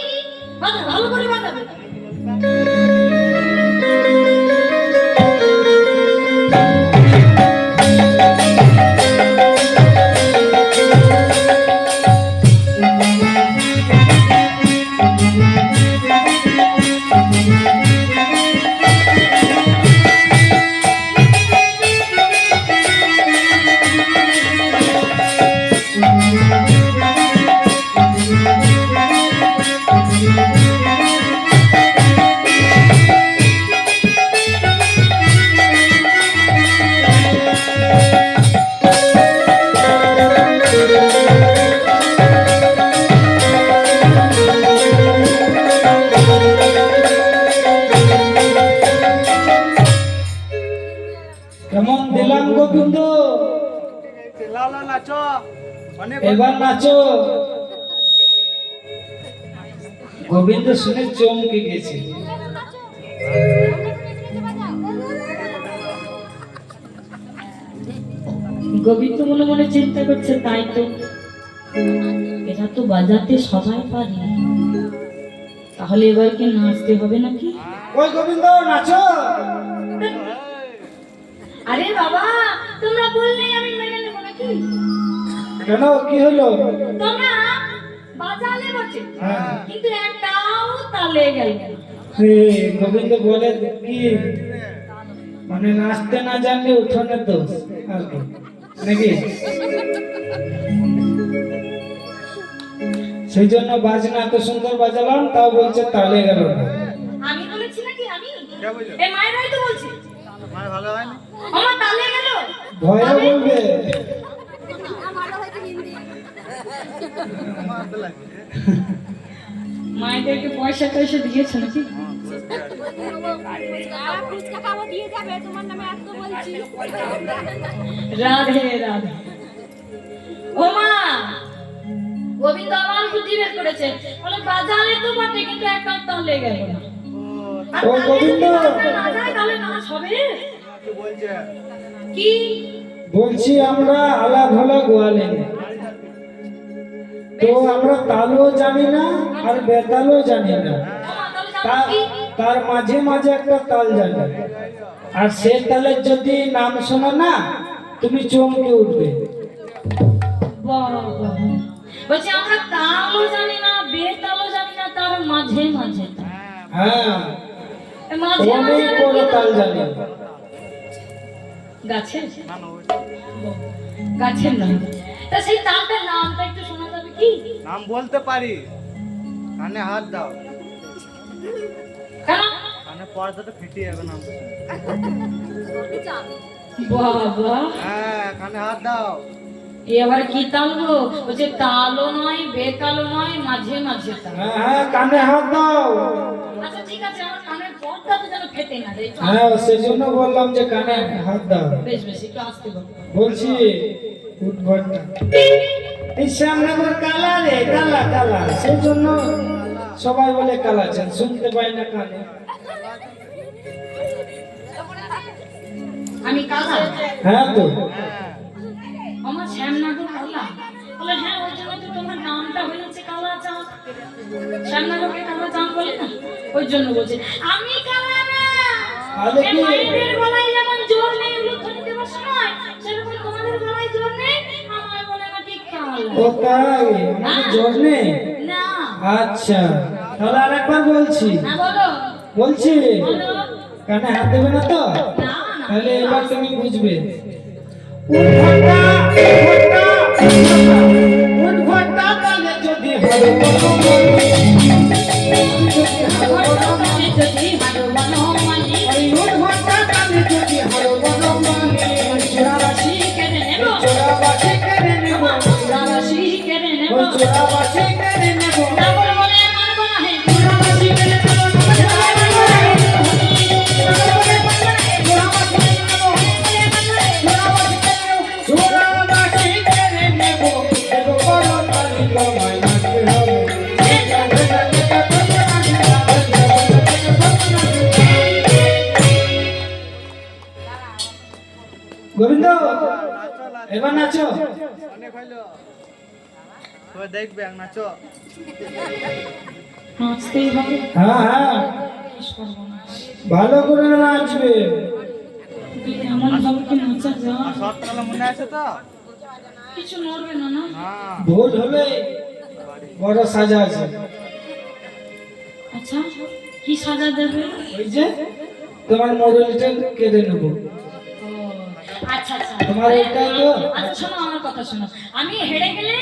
বাজাও, ভালো করে বাজাবে। কেমন দিলাম গোবিন্দ? এবার নাচো। গোবিন্দ শুনে চমকে গেছে। গোবিন্দ মনে মনে চিন্তা করছে, তাই তো, এরা তো বাজাতে সবাই পারে, তাহলে এবার কি নাচতে হবে নাকি? ওই গোবিন্দ, নাচো। আরে বাবা, তোমরা বললেই আমি মেনে নেব নাকি? কেন, কি হলো? তোমরা বাজালে বটে, হ্যাঁ। কিন্তু একটাও তালে গেল না। হে, গোবিন্দ বলে কি, মানে নাচতে না জানলে উঠোনের দোষ আর কি, নাকি? সেই জন্য বাজনা এত সুন্দর বাজালাম, তাও বলছে তালে গেল না। আমি বলেছি নাকি? আমি এই মায়েরাই তো বলছি, আমার তালে গেল। ভয়ে বলবে। মায়েদেরকে পয়সা টয়সা দিয়েছে নাকি? রাধে রাধে। ও মা, গোবিন্দ আমার বুদ্ধি বের করেছে, বলে বাজালে তো বটে, কিন্তু একটা তালে গেল না। আর ও তালে গোবিন্দ, যদি না যায় তাহলে নাচ হবে কি? বলছি আমরা আলা ভালা গোয়ালে নেই। তো আমরা তালও জানি না আর বেতালও জানি না, তার মাঝে মাঝে একটা তাল জানি। আর সে তালের যদি নাম শোনো না, তুমি চমকে উঠবে। বাবা, বলছি আমরা তালও জানি না, বেতালও জানি না, তার মাঝে মাঝে তাল। হ্যাঁ, মাঝে মাঝে অনেক বড় তাল জানি। গাছের গাছের নাম, তা সেই তালটার নামটা একটু শোনা যাবে কি? নাম বলতে পারি, কানে হাত দাও, কেন? কানে পর্দাটা ফেটে যাবে নাম। বাবা, হ্যাঁ, কানে হাত দাও। এ আবার কি তাল গো? বলছে তালও নয়, বেতালও নয়, মাঝে মাঝে তাল। হ্যাঁ হ্যাঁ, কানে হাত দাও। আচ্ছা ঠিক আছে, আমার কানের পর্দা তো যেন ফেটে না যায়। একটু হ্যাঁ, সেজন্য বললাম যে কানে হাত দাও। বেশ বেশ, একটু আসতে বল। বলছি উদ্ভটটা এই শ্যামনগর কালা রে, কালা কালা, সেজন্য সবাই বলে কালা চান, শুনতে পাই না কানে। আমি কালা? হ্যাঁ তো, আমার শ্যামনগর কালা? বলে হ্যাঁ, ওই জন্য তো তোমার নামটা হয়েছে কালা চাঁদ। শ্যামনগরকে কালা চাঁদ বলে না, ওই জন্য বলছে আমি কালা না। তাহলে এ কি? মায়েদের গলায় যেমন জোর নেই উলুধ্বনি দেওয়ার সময়, সেরকম তোমাদের গলায় জোর নেই, আমার বলে না ঠিক কালা। ও তাই? আমাকে জোর নেই? না আচ্ছা, তাহলে আরেকবার বলছি। না, বলো বলছি, বলো। কানে হাত দেবে না তো? না না, তাহলে এবার তুমি বুঝবে। উদ্ভটটা, উদ্ভটটা, উদ্ভটটা, উদ্ভটটা তাহলে যদি হয় কোনো মনে, যদি হয় কোনো মনে, যদি ভালো মনো মানি, ওই উদ্ভটটা তাহলে যদি হয় কোনো মনে, চোরাবাসি কেড়ে নেব, চোরাবাসি কেড়ে নেব, চোরাবাসি কেড়ে নেব। ওই চোরাবাসি কেড়ে নেব, না বলে বলে মানব না হে, চোরাবাসি কেড়ে নেব, চোরাবাসি কেড়ে নেব, এত বড় তালি তোমায় নাচতে হবে। গোবিন্দ, এবার নাচো। অনেক হইলো সবাই দেখবে নাচো। নাচতেই হবে। হ্যাঁ হ্যাঁ, ভালো করে নাচবে। এমন ভাবে কি নাচা যায়? আর সব তাহলে মনে আছে তো? কিছু নড়বে না না? হ্যাঁ ভুল হলে বড় সাজা আছে। আচ্ছা, কি সাজা দেবে? ওই যে তোমার মোবাইলটা কেড়ে নেবো। ও, আচ্ছা আচ্ছা। তোমার এটাই তো? আচ্ছা শোনো, আমার কথা শোনো। আমি হেরে গেলে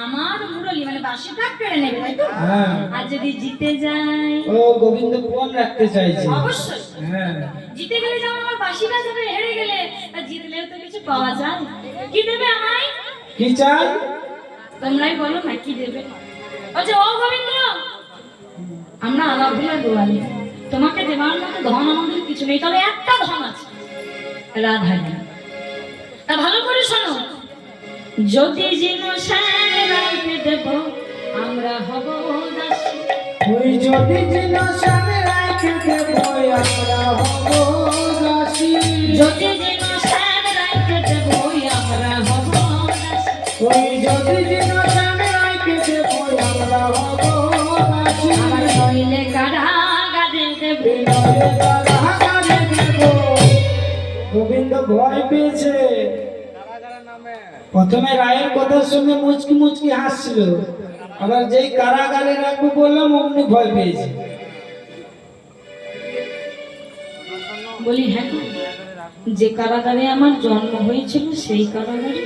আমার মুরলি মানে বাসিটা কেড়ে নেবে, তাই তো? হ্যাঁ। আর যদি জিতে যাই? ও গোবিন্দ ফোন রাখতে চাইছে। অবশ্যই। হ্যাঁ, জিতে গেলে যেমন আমার বাসিটা যাবে, হেরে গেলে আর জিতলেও তো কিছু পাওয়া যায়। কি দেবে আমায়? কি চাই? তোমরাই বলো না কি দেবে। বলছে ও গোবিন্দ, আমরা আলাদুল্লাহ গোয়ালি, তোমাকে দেবার মতো ধন আমাদের কিছু নেই, তবে একটা ধন আছে, রাধারানী। তা ভালো করে শোনো, যদি জিনো সারাইতে দেব আমরা হব দাসী। ওই যদি জিন সামনে রাখতে দেবো আমরা হব দাসী। যদি জিনো সারাইতে দেব আমরা হব দাসী। ওই যদি জিন সামনে রাখতে দেবো আমরা হব দাসী। আমার নইলে কারাগারে দেব। বিনয়ে কারাগারে দেবো। গোবিন্দ ভয় পেয়েছে। কারাগারের নামে প্রথমে রায়ের কথা শুনে মুচকি মুচকি হাসছিল, আবার যেই কারাগারে রাখবো বললাম অমনি ভয় পেয়েছে। বলি হ্যাঁ গো, যে কারাগারে আমার জন্ম হয়েছিল সেই কারাগারে।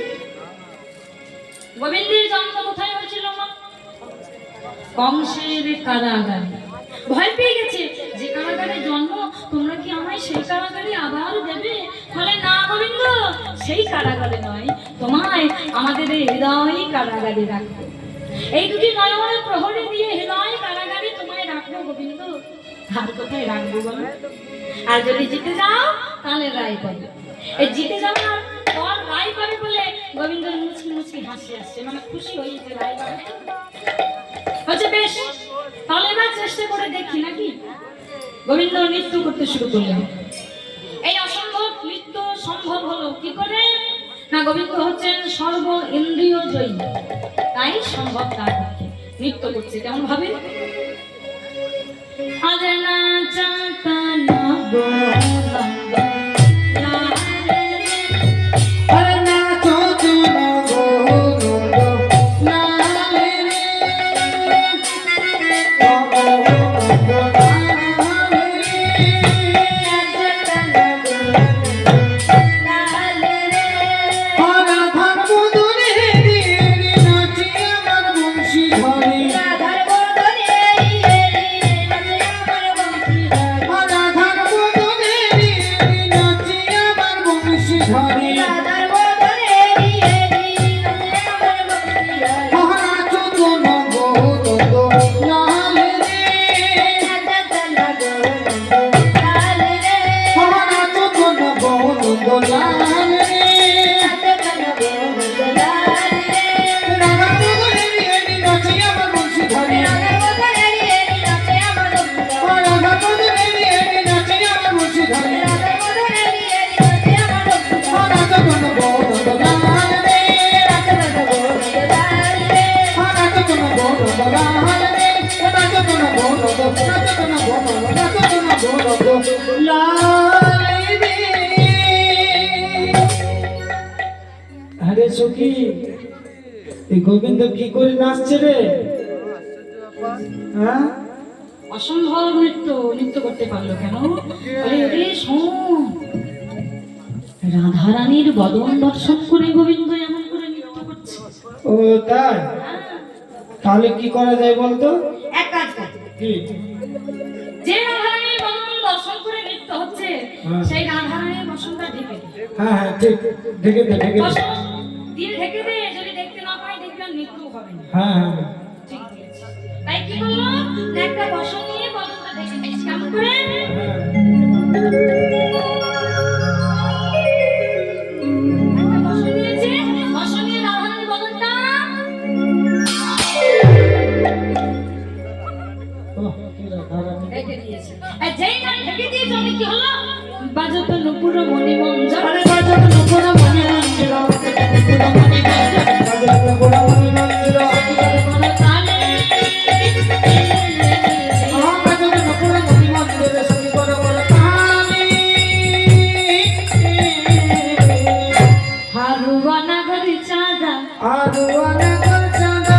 গোবিন্দের জন্ম কোথায় হয়েছিল মা? কংসের কারাগারে। ভয় পেয়ে গেছে, যে কারাগারে জন্ম, তোমরা কি আমায় সেই কারাগারে আবার দেবে? বলে না গোবিন্দ, সেই কারাগারে নয়, তোমায় আমাদের এই হৃদয় কারাগারে রাখবো। এই দুটি নয়নের প্রহরে দিয়ে হৃদয় কারাগারে তোমায় রাখবো গোবিন্দ। আর কোথায় রাখবো বলো? আর যদি জিতে যাও তাহলে রায় পাবে। এই জিতে যাওয়ার পর রায় পাবে বলে গোবিন্দ মুচকি মুচকি হাসি আসছে, মানে খুশি হয়েছে রায় পাবে। বলছে বেশ, তাহলে এবার চেষ্টা করে দেখি নাকি। গোবিন্দ নৃত্য করতে শুরু করলেন। এই অসম্ভব নৃত্য সম্ভব হলো কি করে? না, গোবিন্দ হচ্ছেন সর্ব ইন্দ্রিয় জয়ী, তাই সম্ভব তার পক্ষে। নৃত্য করছে কেমন ভাবে? আজ না চাতা না আরে নাচো চলো গোবিন্দ, নালে রে, গোবিন্দ নালে রে। রাধার বদনে দিয়ে নাচি আমার বংশী ধরে। রাধার বদনে কি এই গোবিন্দ কি করে নাচছে রে? হ্যাঁ, অসম্ভব নৃত্য করতে পারলো কেন? আরে রে শোন, রাধারানীর বদন দর্শন করে গোবিন্দ এমন করে নৃত্য করছে। ও তাই? তাহলে কি করা যায় বলতো? এক কাজ কর, কি? যে রাধারানীর বদন দর্শন করে নৃত্য হচ্ছে হ্যাঁ। সেই রাধারানীর বসনটা ঢেকে দে। হ্যাঁ হ্যাঁ, ঠিক, ঢেকে দে, ঢেকে দে। বসন দিয়ে ঢেকে দে, যদি দেখতে না পাই দেখবি আর নৃত্য হবে না। হ্যাঁ হ্যাঁ ঠিক আছে। তাই কি করলো, একটা বসন নিয়ে বদনটা ঢেকে দিয়েছে। কেমন করে? হ্যাঁ। একটা বসন নিয়েছে, বসন নিয়ে রাধারানীর বদনটা ওহ, কি রাধারানী। ঢেকে দিয়েছে। আর যেই না ঢেকে দিয়েছে, অনেক কি হলো, বাজাতো নুপুর মণি মঞ্জর, আরে বাজানো নুপুর মণি মঞ্জিরা, নুপুর মণি মঞ্জিরা, বাজানো নুপুর মণি মঞ্জিরা, কোনো তালে বাজানো নুপুর মণি মঞ্জিরা, সঙ্গে বড় বড় তালি। হারুয়া নাগরি চাঁদা, আরো অনেক চাঁদা।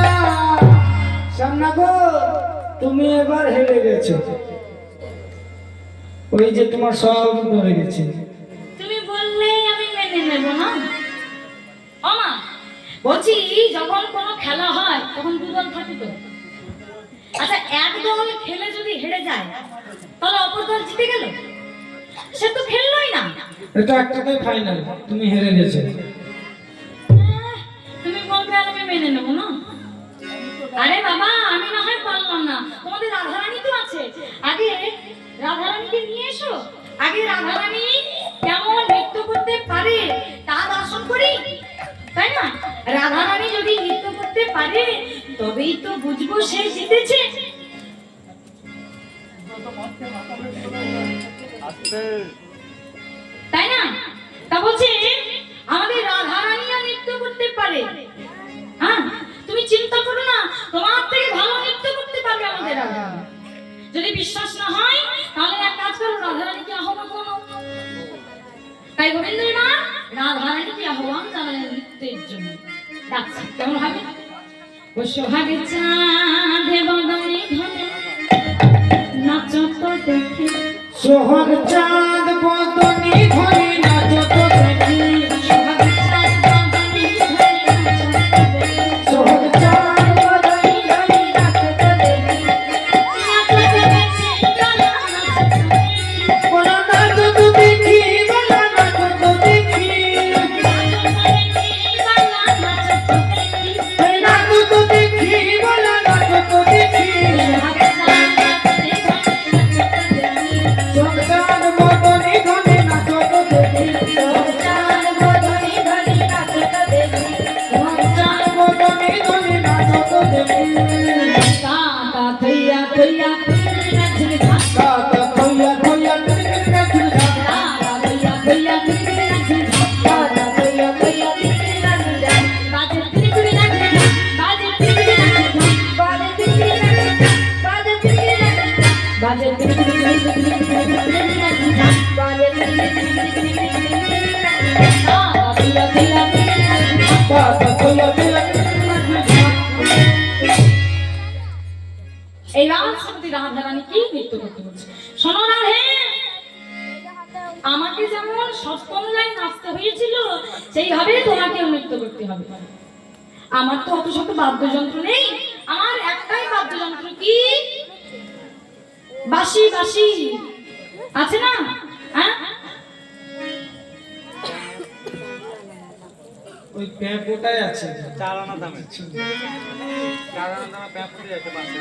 সামনা গো, তুমি এবার হেরে গেছো। ওই যে তোমার সব ধরে গেছে। তুমি বললেই আমি মেনে নেব না। ওমা, বলছি যখন কোনো খেলা হয় তখন দুদল থাকে তো। আচ্ছা, এক দল খেলে যদি হেরে যায় তাহলে অপর দল জিতে গেল, সে তো খেললোই না। এটা একটাতেই ফাইনাল, তুমি হেরে গেছো। তুমি বলবে আর আমি মেনে নেবো না। আরে বাবা, আমি না হয় পারলাম না, তোমাদের রাধারানী তো আছে, আগে রাধারানীকে নিয়ে এসো, আগে রাধারানী কেমন নৃত্য করতে পারে তা দর্শন করি, তাই না? রাধারানী যদি নৃত্য করতে পারে তবেই তো বুঝবো সে জিতেছে। তাই না? তা বলছি আমাদের রাধারানীও নৃত্য করতে পারে। হ্যাঁ, তুমি চিন্তা করো না, তোমার থেকে ভালো নৃত্য করতে পারবে আমাদের রাধারানী। যদি বিশ্বাস না হয় তাহলে এক কাজ করো, রাধারানীকে আহ্বান করো। তাই গোবিন্দ এবার রাধারানীকে আহ্বান জানালেন নৃত্যের জন্য। ডাকছে কেমন হবে? সোহাগে চাঁদে বদনে ঘনে নাচো তো দেখি, সোহাগ চাঁদ বদনি ধরে নাচো তো দেখি। সোহাগে চাঁদ বদনে ঘনে নাচো তো দেখি, সোহাগ চাঁদ বদনি ধরে নাচো তো দেখি। নাচো তো দেখি, চলো নাচো তো দেখি, বলো নাচো তো দেখি, বলো নাচো তো দেখি। নাচো তো দেখি, বালা নাচো তো দেখি। এই নাচো তো দেখি, বলো নাচো তো দেখি। সোহাগে চাঁদ বদনে ঘনে নাচো তো দেখি, সোহাগ চাঁদ বদনি ধরে নাচো তো দেখি। সোহাগ চাঁদ বদনি ধরে নাচো তো দেখি। কাটা থইয়া থইয়া নাচলে ধান, কাটা থইয়া থইয়া তিরকির নাচুর ধান। কাটা থইয়া থইয়া নাচলে ধান, কাটা থইয়া থইয়া তিরকির নাচুর ধান। বাজে তিরিকুড়ি নাচলে ধান, বাজে তিরিকুড়ি নাচলে ধান, বাজে তিরকির নাচুর ধান, বাজে তিরকির নাচুর ধান। বাজে তিরিকুড়ি নাচলে ধান, বাজে তিরকির নাচুর ধান। কাটা থইয়া থইয়া নাচলে ধান। কাটা থইয়া থইয়া তিরকির নাচুর ধান। এই রাজসতী রাধারানী কি নৃত্য করতে বলছে, শোনো রাধে, আমাকে যেমন সপ্তমলায় নাচতে হয়েছিল সেইভাবে তোমাকেও নৃত্য করতে হবে। আমার তো অত শত বাদ্যযন্ত্র নেই, আমার একটাই বাদ্যযন্ত্র, কি বাঁশি, বাঁশি আছে না? হ্যাঁ, ওই প্যাপ ওটাই আছে। চালানো দামে প্যাপ করে যাচ্ছে পাশে।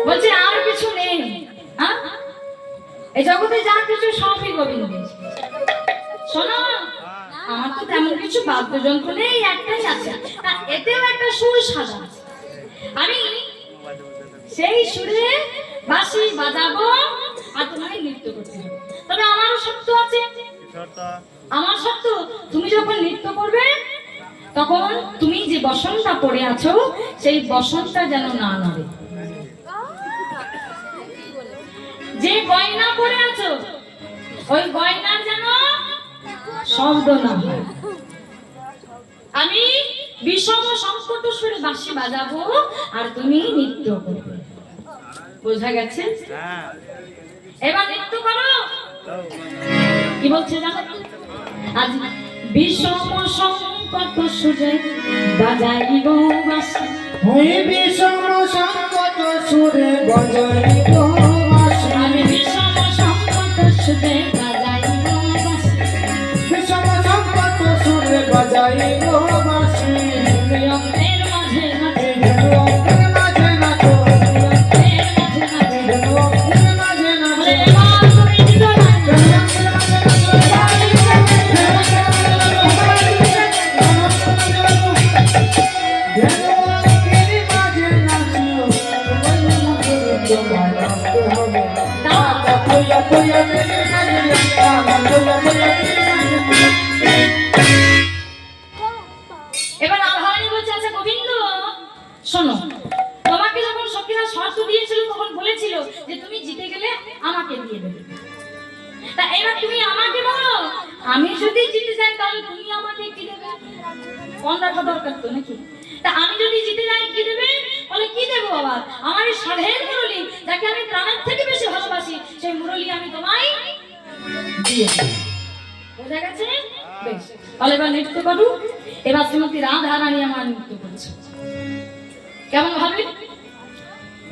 বলছে আর কিছু নেই। হ্যাঁ, এই জগতে যা কিছু সবই গোবিন্দের। শোনো, আমার তো তেমন কিছু বাদ্যযন্ত্র নেই, একটাই আছে, তা এতেও একটা সুর সাজা আছে। আমি সেই সুরে বাঁশি বাজাবো আর তোমাকে নৃত্য করতে হবে। তবে আমারও শর্ত আছে। আমার শর্ত, তুমি যখন নৃত্য করবে তখন তুমি যে বসনটা পড়ে আছো সেই বসনটা যেন না নড়ে। যে গয়না পরে আছো ওই গয়নার যেন শব্দ না হয়। আমি বিষম সংকট সুরে বাঁশি বাজাবো আর তুমি নৃত্য করবে, বোঝা গেছে? হ্যাঁ এবার নৃত্য করো। কি বলছে জানো? আজ বিষম সংকট সুরে বাজাইব বাঁশি, ওই বিষম সংকট সুরে বাজাইব বাঁশি, আমি বিষম সংকট সুরে বাজাইব বাঁশি, বিষম সংকট সুরে বাজাইব বাঁশি। অঙ্কের মাঝে মাঝে অঙ্কের মাঝে নাচো, অঙ্কের মাঝে মাঝে অঙ্কের মাঝে নাচো, এবার তুমি নৃত্য করো। এবার আলহারি বলছে, আচ্ছা গোবিন্দ শোনো, তোমাকে যখন সখীরা শর্ত দিয়েছিল তখন বলেছিল যে তুমি জিতে গেলে আমাকে দিয়ে দেবে। তা এবার তুমি আমাকে বলো, আমি যদি জিতে যাই তাহলে তুমি আমাকে কি দেবে? কোন রাখা দরকার তো নাকি? তা আমি যদি জিতে যাই কি দেবে? বলে কি দেবো আবার? আমার এই সাধের মুরলী, যাকে আমি প্রাণের থেকে বেশি ভালোবাসি, সেই মুরলী আমি তোমায় দিয়ে দেব। বোঝা গেছে? বেশ, তাহলে এবার নৃত্য করো। এবার শ্রীমতী রাধা রানী আমার নৃত্য করছে, কেমন ভাবে?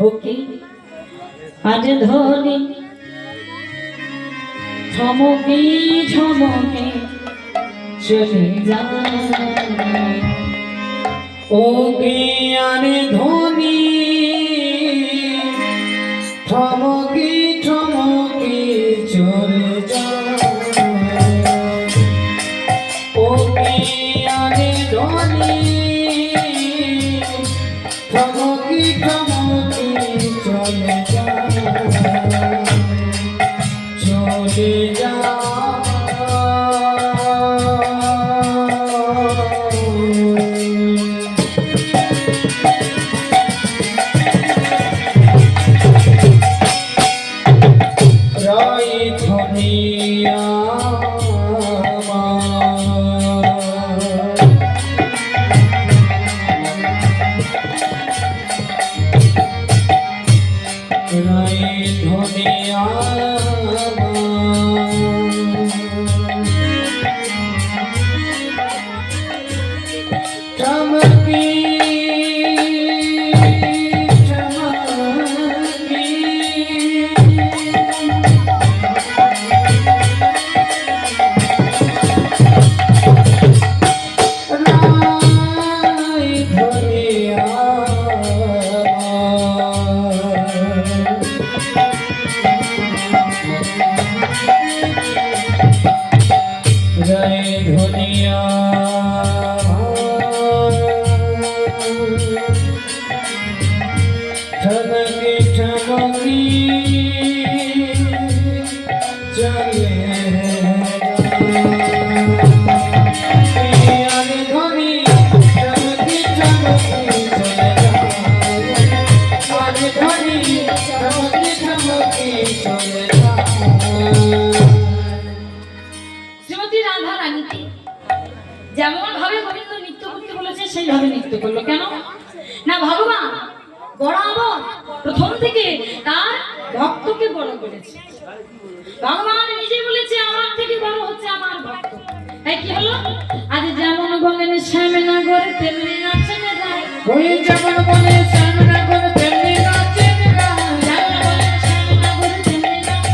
ওকে আজ ধরে ঝমকে ঝমকে চলে যায়, ও জ্ঞানে ধ্বনি ঠমকি ঠমকি চলে যায়, ও জ্ঞানে ধ্বনি ঠমকি ঠমকি চলে যায়, চলে যায়। রাই ধনিয়া রাই ধনিয়া চমকি ধনিয়া ঠমকি ঠমকি চলে ধনি ঠমকি ঠমকি চলে ধনি ঠমকি ঠমকি চলে। শ্রীমতী রাধা রানীকে যেমন ভাবে গোবিন্দ নৃত্য করতে বলেছে সেইভাবে নৃত্য করলো। কেন না? ভগবান বরাবর প্রথম থেকে তার ভক্তকে বড় করেছে। ভগবান নিজে বলেছে আমার থেকে বড় হচ্ছে আমার ভক্ত। তাই কি হলো? আজ যেমন বলেন শ্যামনগর তেমনি নাচেন রায়, ওই যেমন বলে শ্যামনগর তেমনি নাচেন রায়, যেমন বলেন শ্যামনগর তেমনি নাচেন রায়,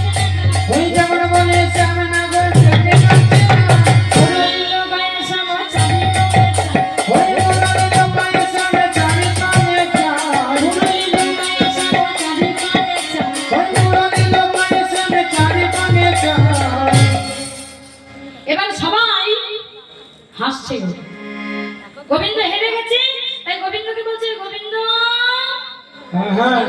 ওই যেমন বলে শ্যামনগর তেমনি নাচেন রায়, রইল গায়ে সামা চাঁদি পায়ে চাঁদ, ওই মুরলী পায়ে সামনে চারি পায়ে চাঁদ, রইল গায়ে সামা চাঁদি পায়ে চাঁদ। ওই মুরলী পায়ে সামনে চারি পায়ে চাঁদ। এবার সবাই হাসছে, গোবিন্দ হেরে গেছে। তাই গোবিন্দকে বলছে, গোবিন্দ হ্যাঁ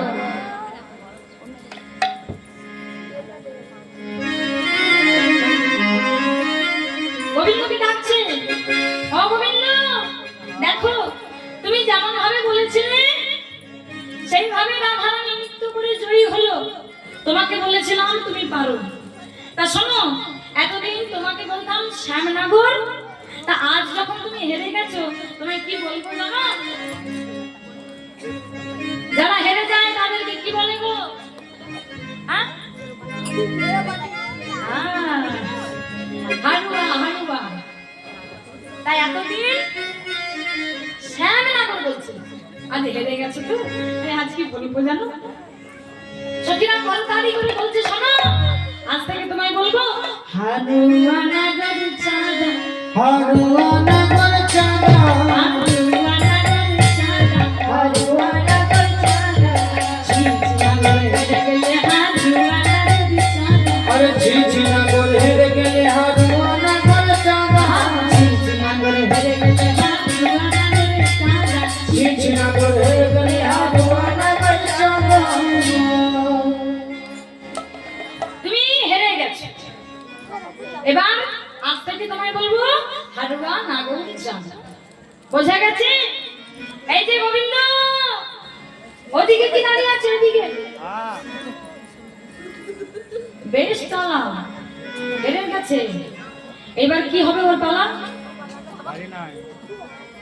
গোবিন্দকে ডাকছে, ও গোবিন্দ দেখো, তুমি যেমন ভাবে বলেছিলে সেইভাবে রাধারানী নৃত্য করে জয়ী হলো। তোমাকে বলেছিলাম তুমি পারো, তা শোনো, এতদিন তোমাকে বলতাম শ্যামনগর, তা আজ যখন তুমি হেরে গেছো তোমায় কি বলবো জানো? যারা হেরে যায় তাদেরকে কি বলে গো? হ্যাঁ? হারুয়া হারুয়া। তাই এতদিন শ্যামনগর বলছে, আজ হেরে গেছো তো, তাই আজ কি বলবো জানো? সখীরা কলকারি করে বলছে শোনো, আজ থেকে তোমায় বলবো হারুয়া নগর চাঁদা, হারুয়া নগর চাঁদা, হারুয়া নগর চাঁদা, হারুয়া নগর চাঁদা, ঝিঝিনগর হেরে গেলে হারুয়া নগর চাঁদা, আরে ঝিঝিনগর হেরে গেলে হারুয়া নগর চাঁদা, ঝিঝিনগর হেরে গেলে হারুয়া নগর চাঁদা, ঝিঝিনগর হেরে গেলে হারুয়া নগর চাঁদা। তুমি হেরে গেছো। এবার আজ থেকে তোমায় বলবো হারুয়া নগর চাঁদা। বোঝা গেছে? এই যে গোবিন্দ, ওদিকে কি দাঁড়িয়ে আছে? ওদিকে হ্যাঁ বেশ চালা, হেরে গেছে। এবার কি হবে ওর পালা? হারি নাই,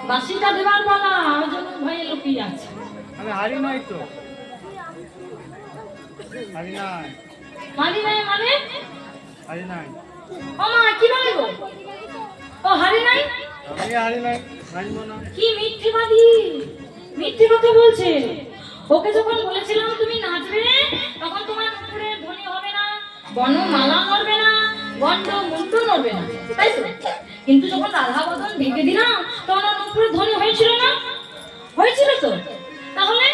বাসিটা দেবার পালা, ওই জন্য ভয়ে লুকিয়ে আছে। আমি হারি নাই তো, হারি নাই, হারি নাই মানে? হারি নাই, ও মা, কি বলে গো? ও হারি নাই? আমি হারি নাই, হারবো না। কি মিথ্যেবাদী, মিথ্যে কথা বলছে। ওকে যখন বলেছিলাম তুমি নাচবে, তখন তোমার নুপুরে ধ্বনি হবে না, বনমালা নড়বে না, গন্ড মুন্ডু নড়বে না, তাই তো? কিন্তু যখন রাধা বদন ঢেকে দিলাম তখন ওর নুপুরে ধ্বনি হয়েছিল না? হয়েছিল তো। তাহলে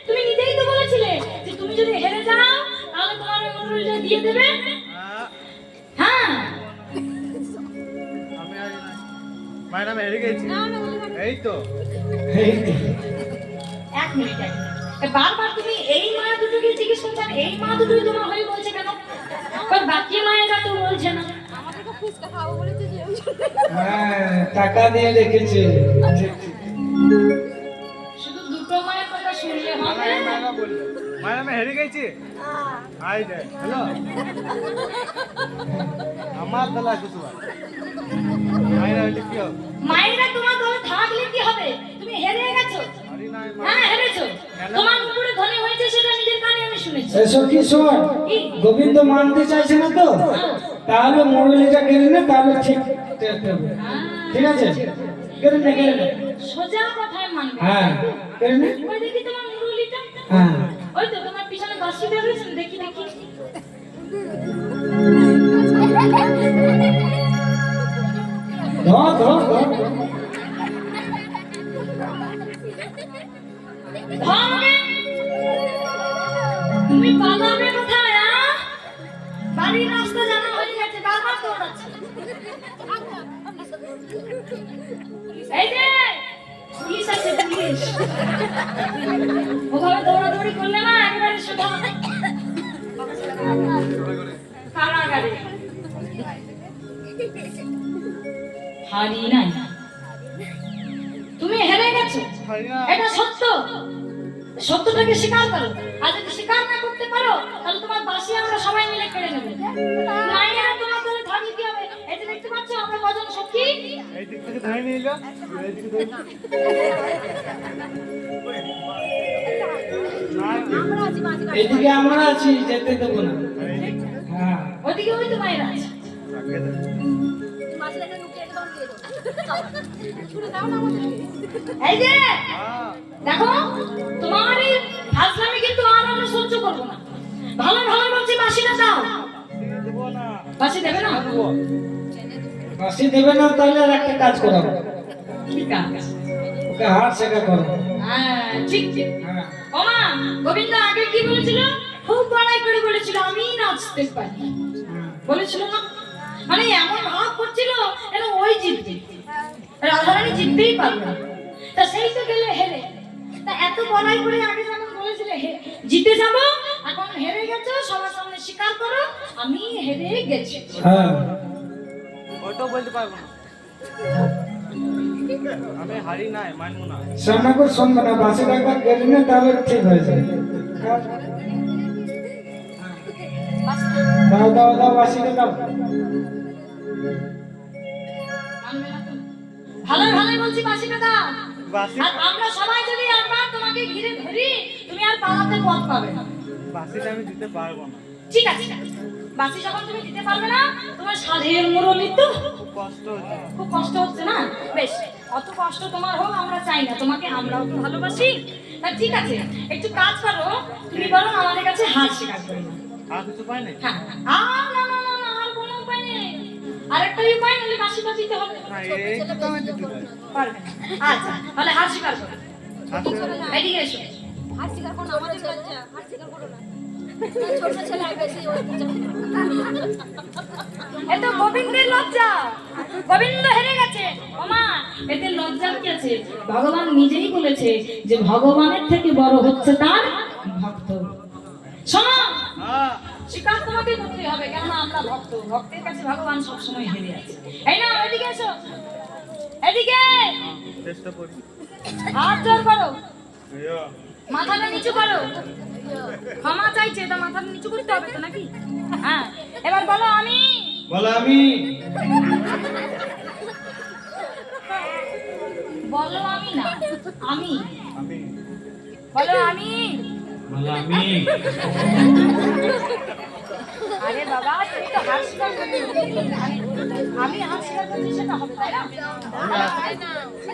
তুমি নিজেই তো বলেছিলে যে তুমি যদি হেরে যাও তাহলে তোমার ওই মুন্ডুটা দিয়ে দেবে। হ্যাঁ, হ্যাঁ, আমি হারি নাই, মায়ের আমি হেরে গেছি। এই তো এই তো। এক মিনিট এক মিনিট। বারবার তুমি এই মায়া দুটোকে জিজ্ঞেস করছেন, এই মা দুটোই তোমার হয়ে বলছে কেন? ওই বাকি মায়েরা তো বলছে না। হ্যাঁ, টাকা দিয়ে রেখেছে। শুধু দুটো মায়ের কথা শুনলে হবে? মায়েরা বললো, মায়ের আমি হেরে গেছি। আই দে হ্যালো, আমার দলা আছে তোমার মায়েরা হইলে কি হবে? মায়েরা তোমার দলে থাকলে কি হবে? তুমি হেরে গেছো। হারি নাই, হ্যাঁ, হেরেছো। তোমার উপরে ধনী হয়েছে সেটা নিজের কানে আমি শুনেছি। এসব কি শোন, গোবিন্দ মানতে চাইছে না তো, তাহলে মুরলিটা কেড়ে নে, তাহলে ঠিক হবে। ঠিক আছে, কেড়ে নে, কেড়ে নে। সোজা কথায় মানবে। হ্যাঁ, কেড়ে নে। ওই দেখি তোমার মুরলিটা। হ্যাঁ, ওই তো তোমার পিছনে বাঁশি বেরোয়েছেন, দেখি দেখি। ধর ধর ধর। ভাবে তুমি পালাবে কোথায়? বাড়ির রাস্তা জানা হয়ে গেছে, বারবার দৌড়াচ্ছে। এই যে পুলিশ আছে, পুলিশ। ওভাবে দৌড়াদৌড়ি করলে না একেবারে সোজা কারাগারে। হারি নাই, তুমি হেরে গেছো, হারি নাই। এটা সত্য। সত্যটাকে স্বীকার করো, আর যদি স্বীকার না করতে পারো তাহলে তোমার বাসি আমরা সবাই মিলে কেড়ে নেব। মায়েরা তোমার ধরে থাকলে কি হবে? এই যে দেখতে পাচ্ছ আমরা কজন সখী, এই দিক থেকে ধরে নিয়ে এলো, এই দিকে ধরে এদিকে আমরা আছি, যেতে দেবো না। হ্যাঁ, ওইদিকে ওই তো মায়েরা আছে। এই যে দেখো, তোমার এই ফাজলামি কিন্তু আর আমরা সহ্য করবো না। ভালো ভালো বলছি, বাসিটা দাও। দেবো না, বাসি দেবে না? দেবো। বাসি দেবে না, তাহলে আর একটা কাজ করাবো, ঠিক আছে। ওকে হাত শেখা করো। হ্যাঁ, ঠিক ঠিক। হ্যাঁ, ওমা, গোবিন্দ আগে কি বলেছিল? খুব বড়াই করে বলেছিল আমি নাচতে পারি, বলেছিল না? মানে এমন ভাব করছিল যেন ওই জিতবে, রাধারানী জিততেই পারবে না। তা সেই তো গেলে হেরে। তা এত বড়াই করে আগে যেমন বলেছিল জিতে যাব, এখন হেরে গেছো, সবার সামনে স্বীকার করো আমি হেরে গেছি। হ্যাঁ, ওটাও বলতে পারবো না, আমি হারি নাই, মানবো না। শ্যামনগর শুনবে না, বাসিটা একবার কেড়ে নে, তাহলে ঠিক হয়ে যাবে। বাসি দাও দাও দাও বাসিটা দাও। মানবে না তো? ভালোই ভালোই বলছি বাসিটা দাও। বাসি আর আমরা সবাই যদি একবার তোমাকে ঘিরে ধরি তুমি আর পালাতে পথ পাবে না। বাসিটা আমি দিতে পারবো না, ঠিক আছে বাসি যখন তুমি দিতে পারবে না তোমার সাধের মুরলি তো খুব কষ্ট হচ্ছে। খুব কষ্ট হচ্ছে না, বেশ অত কষ্ট তোমার হোক আমরা চাই না, তোমাকে আমরাও তো ভালোবাসি। তা ঠিক আছে একটু কাজ করো, তুমি বরং আমাদের কাছে হাত শেখার করে নাও। আর কিছু পাই নাই? হ্যাঁ আর না না না না আর কোনো উপায় নেই, আরেকটা উপায় নাহলে বাসিটা দিতে হবে। না এই তো আমি দিতে পারি। পারবে না। আচ্ছা তাহলে হাত শেখার করো, এদিকে এসো। হাত স্বীকার করো, আমাদের লজ্জা, হাত স্বীকার করো না। ছোট ছেলে বেশি ওই এত গোবিন্দের লজ্জা, গোবিন্দ হেরে গেছে। ওমা এতে লজ্জার কি আছে? ভগবান নিজেই বলেছে যে ভগবানের থেকে বড় হচ্ছে তার ভক্ত। শোনো হ্যাঁ স্বীকার তোমাকে করতে হবে, কেননা আমরা ভক্ত, ভক্তের কাছে ভগবান সবসময় হেরে আছে। এই না এদিকে এসো, এদিকে চেষ্টা করি। হাত জোর করো, আইয়ো মাথাটা নিচু করো। ক্ষমা চাইছে তা মাথাটা নিচু করতে হবে তো নাকি? হ্যাঁ এবার বলো আমি। বলো আমি। বলো আমি না আমি। আমি বলো আমি। বলো আমি। আরে বাবা তুমি তো হাত স্বীকার করতে, আমি হাত স্বীকার করছি সেটা হবে তাই না?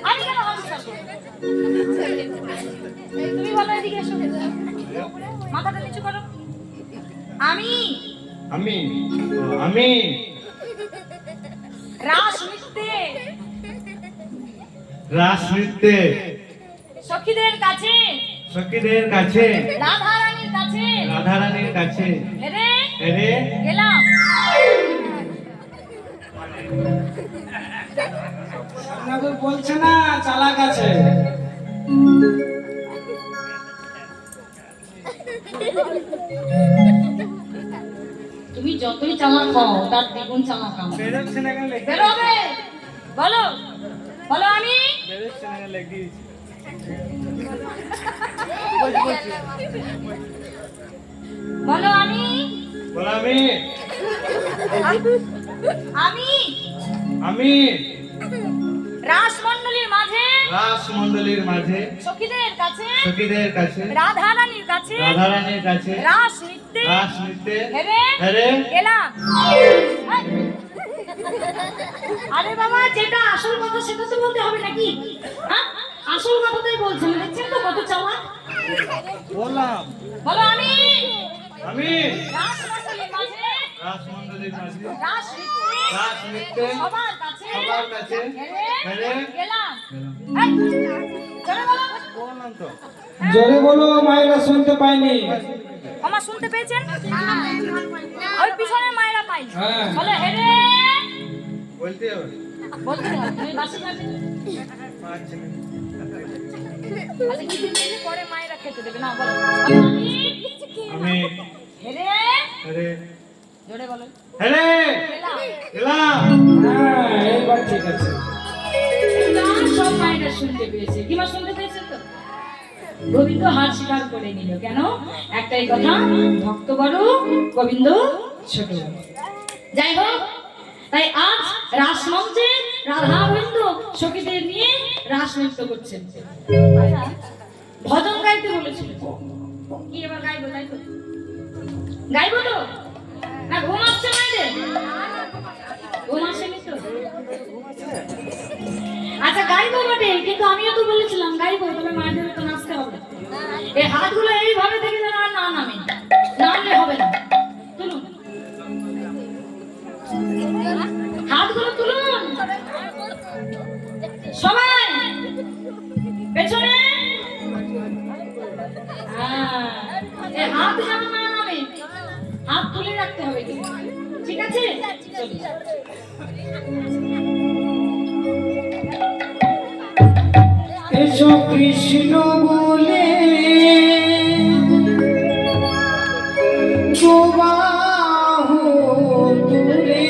আমি কেন হাত স্বীকার করবো? তুমি বলো এদিকে এসো, মাথাটা নিচু করো। আমি আমি। আমি। রাস নৃত্যে রাস নৃত্যে সখীদের কাছে, সখীদের কাছে, রাধা রানীর কাছে রাধারানীর কাছে হেরে হেরে গেলাম। আপনাদের বলছে না চালাক আছে। তুমি যতই চালাক হও তার দ্বিগুণ চালাক আমার। বেরোচ্ছে না কেন লেগে? বেরোবে। বলো বলো আমি। বেরোচ্ছে না কেন লেগে? বলো আমি। বলো আমি। আমি আমি রাসমণ্ডলীর মাঝে রাস মণ্ডলীর মাঝে সখীদের কাছে সখীদের কাছে রাধা রানীর কাছে রাধারানীর কাছে রাস নৃত্যে রাস নৃত্যে হেরে হেরে গেলাম। আরে বাবা যেটা আসল কথা সেটা তো বলতে হবে নাকি? হ্যাঁ আসল কথাটাই বলছেন, দেখছেন তো কত চালাক। বললাম বলো আমি। আমি রাসমণ্ডলীর মাঝে রাস মণ্ডলীর মাঝে রাস নৃত্যে রাস নৃত্যে সবার কাছে সবার কাছে হেরে হেরে গেলাম। এই, জোরে বলো। বললাম তো। জোরে বলো, মায়েরা শুনতে পাইনি। আমার শুনতে পেয়েছেন? ওই পিছনের মায়েরা পাই। হ্যাঁ। বলে হেরে বলতে হবে। বলতে হবে তুমি বাসি যাবে। পারছি না। আচ্ছা কিছু দিলে পরে মায়েরা খেতে দেবে না। বলো আমি আমি হেরে হেরে জোরে বলো হেরে গেলাম। গেলাম। হ্যাঁ এইবার ঠিক আছে। গান সব মায়েরা শুনতে পেয়েছে। কি মা শুনতে পেয়েছেন তো? গোবিন্দ হার স্বীকার করে নিল, কেন? একটাই কথা, ভক্ত বড় গোবিন্দ ছোট। যাই হোক তাই আজ রাসমঞ্চে রাধা গোবিন্দ সখীদের নিয়ে রাস নৃত্য করছেন। আচ্ছা, ভজন গাইতে বলেছিল, কি এবার গাইবো? তাই তো গাইবো তো না? ঘুম আসছে মায়েদের? ঘুম আসেনি তো? আচ্ছা গাইবো বটে, কিন্তু আমিও তো বলেছিলাম গাইবো, তবে মায়েদের তো নাচতে হবে। এই হাতগুলো এইভাবে থেকে যেন আর না নামে, নামলে হবে না। তুলুন হাতগুলো তুলুন সবাই পেছনে। এই হাত যেন না নামে, হাত তুলে রাখতে হবে কিন্তু, ঠিক আছে? চলুন। এসো কৃষ্ণ বলে গোবাহু তুলে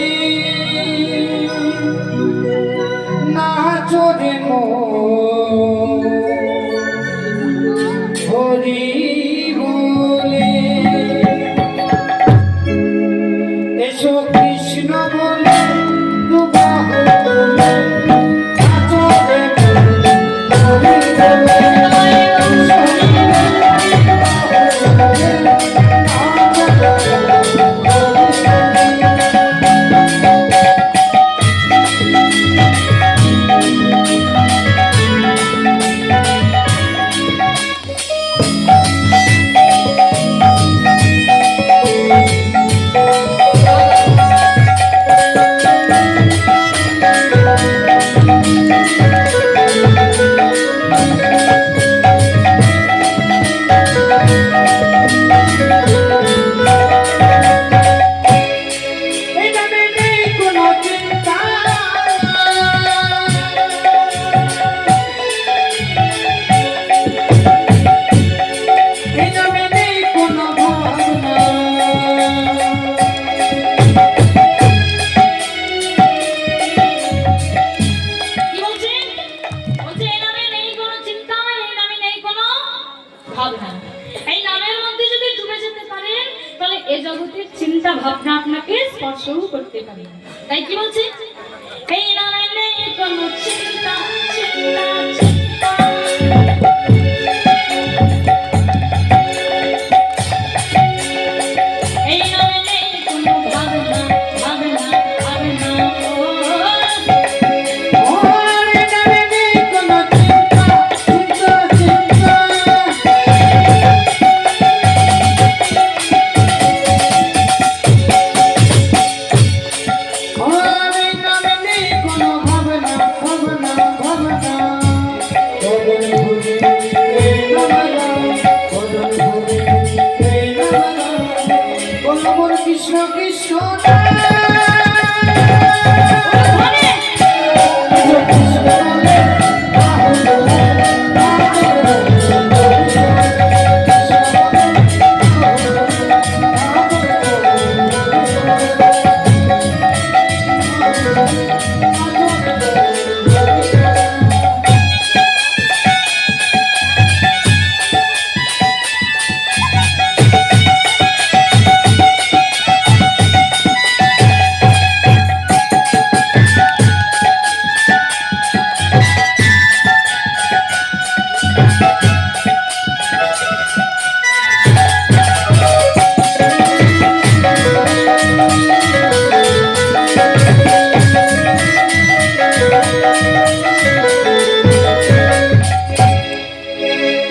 নাচো রে হরি বলে। হবে না। এই নামের মধ্যে যদি ডুবে যেতে পারেন তাহলে এ জগতের চিন্তা ভাবনা আপনাকে স্পর্শও করতে পারে না। তাই কি বলছে, এই নামে নেই কোনো চিন্তা চিন্তা চিন্তা। এই নামে নেই কোনো ভাবনা ভাবনা ভাবনা ও। ওরে নামে নেই কোনো চিন্তা চিন্তা চিন্তা। ওরে নামে নেই কোনো ভাবনা ভাবনা ভাবনা। বদন ভুলি এই নামনা, বদন ভুলি এই নামনা। বল মোর কৃষ্ণ কৃষ্ণ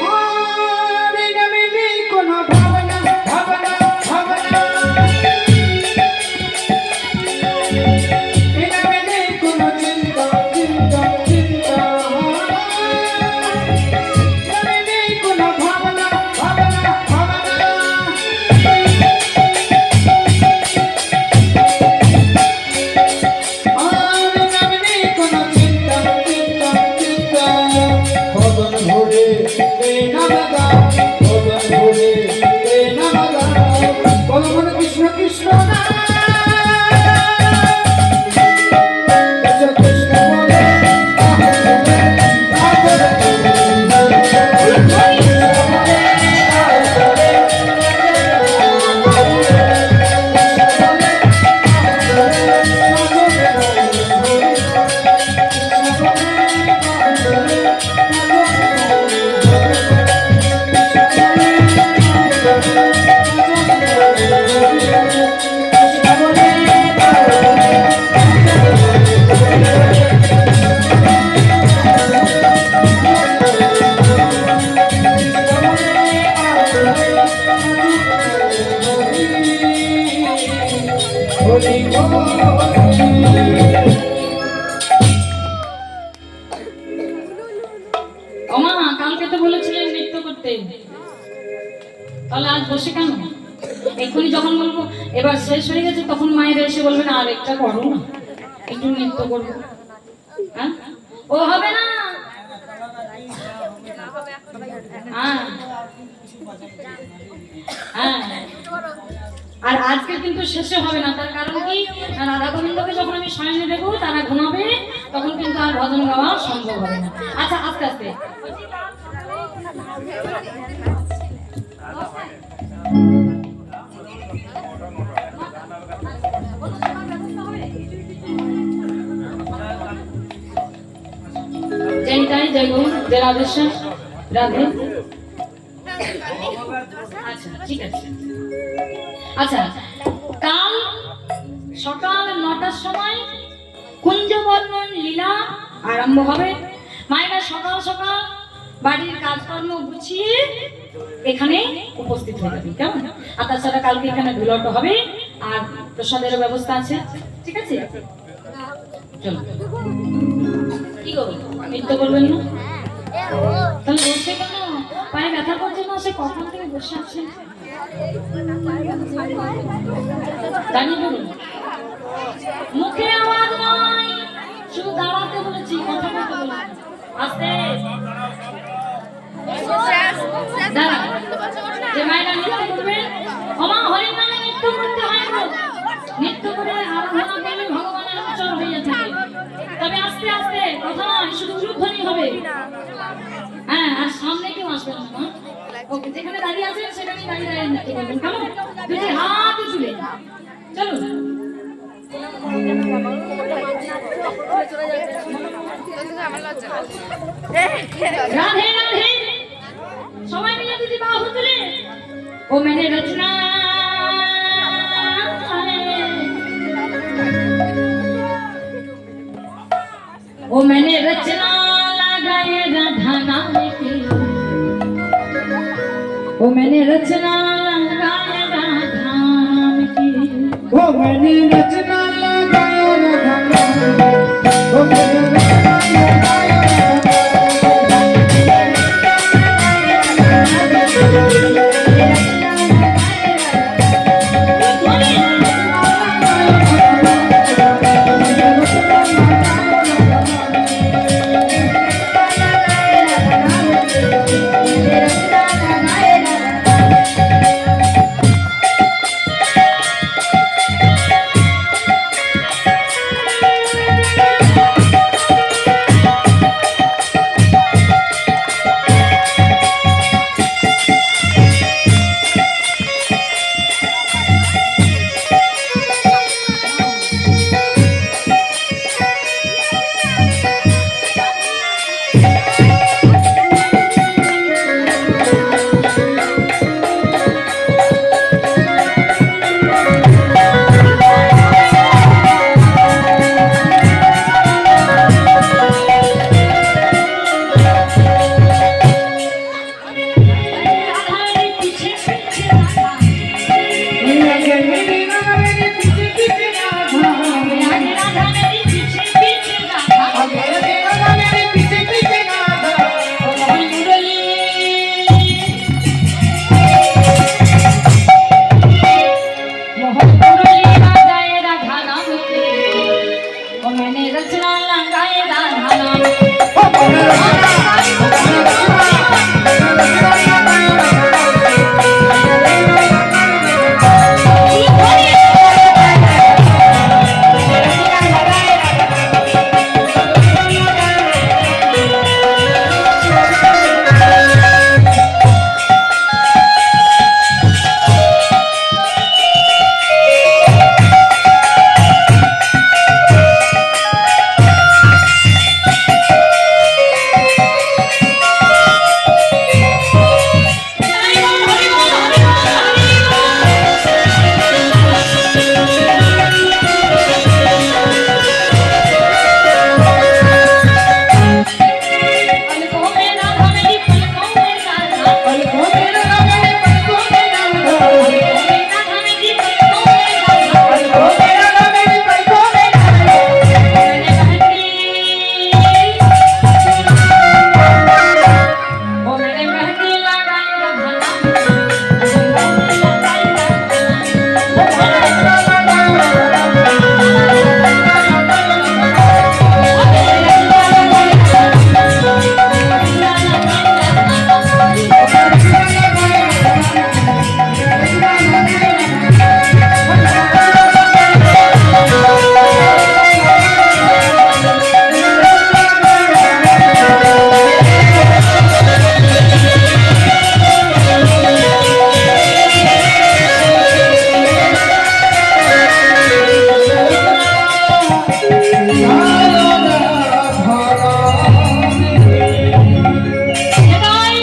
ওরে নামে নেই কোনো ভাবনা ভাবনা ভাবনা। এই নামে নেই কোনো চিন্তা চিন্তা চিন্তা। নামে নেই কোনো ভাবনা ভাবনা ভাবনা। ওরে নামে নেই কোনো চিন্তা চিন্তা চিন্তা। বদন ভরে এই নামগা, বদন ভরে এই নামগা। বল মনে কৃষ্ণ কৃষ্ণ না। কৃষ্ণ কৃষ্ণ বলে হরি ওমা কালকে তো বলেছিলেন নৃত্য করতে, তাহলে আজ বসে কেন? এক্ষুনি যখন বলবো এবার শেষ হয়ে গেছে তখন মায়েরা এসে বলবেন আর একটা করো না, একটু নৃত্য করবো। হ্যাঁ ও হবে না। হ্যাঁ হ্যাঁ আর আজকে কিন্তু শেষে হবে না, তার কারণ কি, রাধা গোবিন্দকে যখন আমি শয়নে দেবো তারা ঘুমাবে, তখন কিন্তু আর ভজন গাওয়া সম্ভব হবে না। আচ্ছা আস্তে আস্তে जय ताई जय गौ जय राधेश्याम राधे। আচ্ছা ঠিক আছে। আচ্ছা কাল সকাল 9টার সময় কুঞ্জবর্ণন লীলা আরম্ভ হবে। মায়েরা সকাল সকাল বাড়ির কাজকর্ম গুছিয়ে এখানে উপস্থিত হয়ে যাবে, কেমন? আর তাছাড়া কালকে এখানে ধুলট হবে আর প্রসাদের ব্যবস্থা আছে, ঠিক আছে? চলো কি করবো, নৃত্য করবেন না? তাহলে বসে কেন, পায়ে ব্যথা করছে না? সে কখন থেকে বসে আছে, দাঁড়িয়ে বলুন। মুখে আওয়াজ নয়, শুধু দাঁড়াতে বলেছি, কথা বলতে বলেছি। আস্তে দাঁড়া, যে মায়েরা নৃত্য করবে, ওমা হরির নামে নৃত্য করতে হয় গো। নৃত্য করে আরাধনা করলে ভগবানের গোচর হয়ে থাকে। তবে আস্তে আস্তে, কথা নয়, শুধু উলুধ্বনি হবে। হ্যাঁ আর সামনে কেউ আসবে না, ও ওকে, যেখানে দাঁড়িয়ে আছেন সেখানে দাঁড়িয়ে দাঁড়িয়ে নৃত্য করবেন, কেমন? দুটি হাত তুলে চলুন। রাধে রাধে, সবাই মিলে দুটি বাহু তুলে ও मैंने रचना ओ मैंने रचना लगाए राधा नाम की, ओ मैंने रचना लगाए राधा नाम की, वो मैंने रचना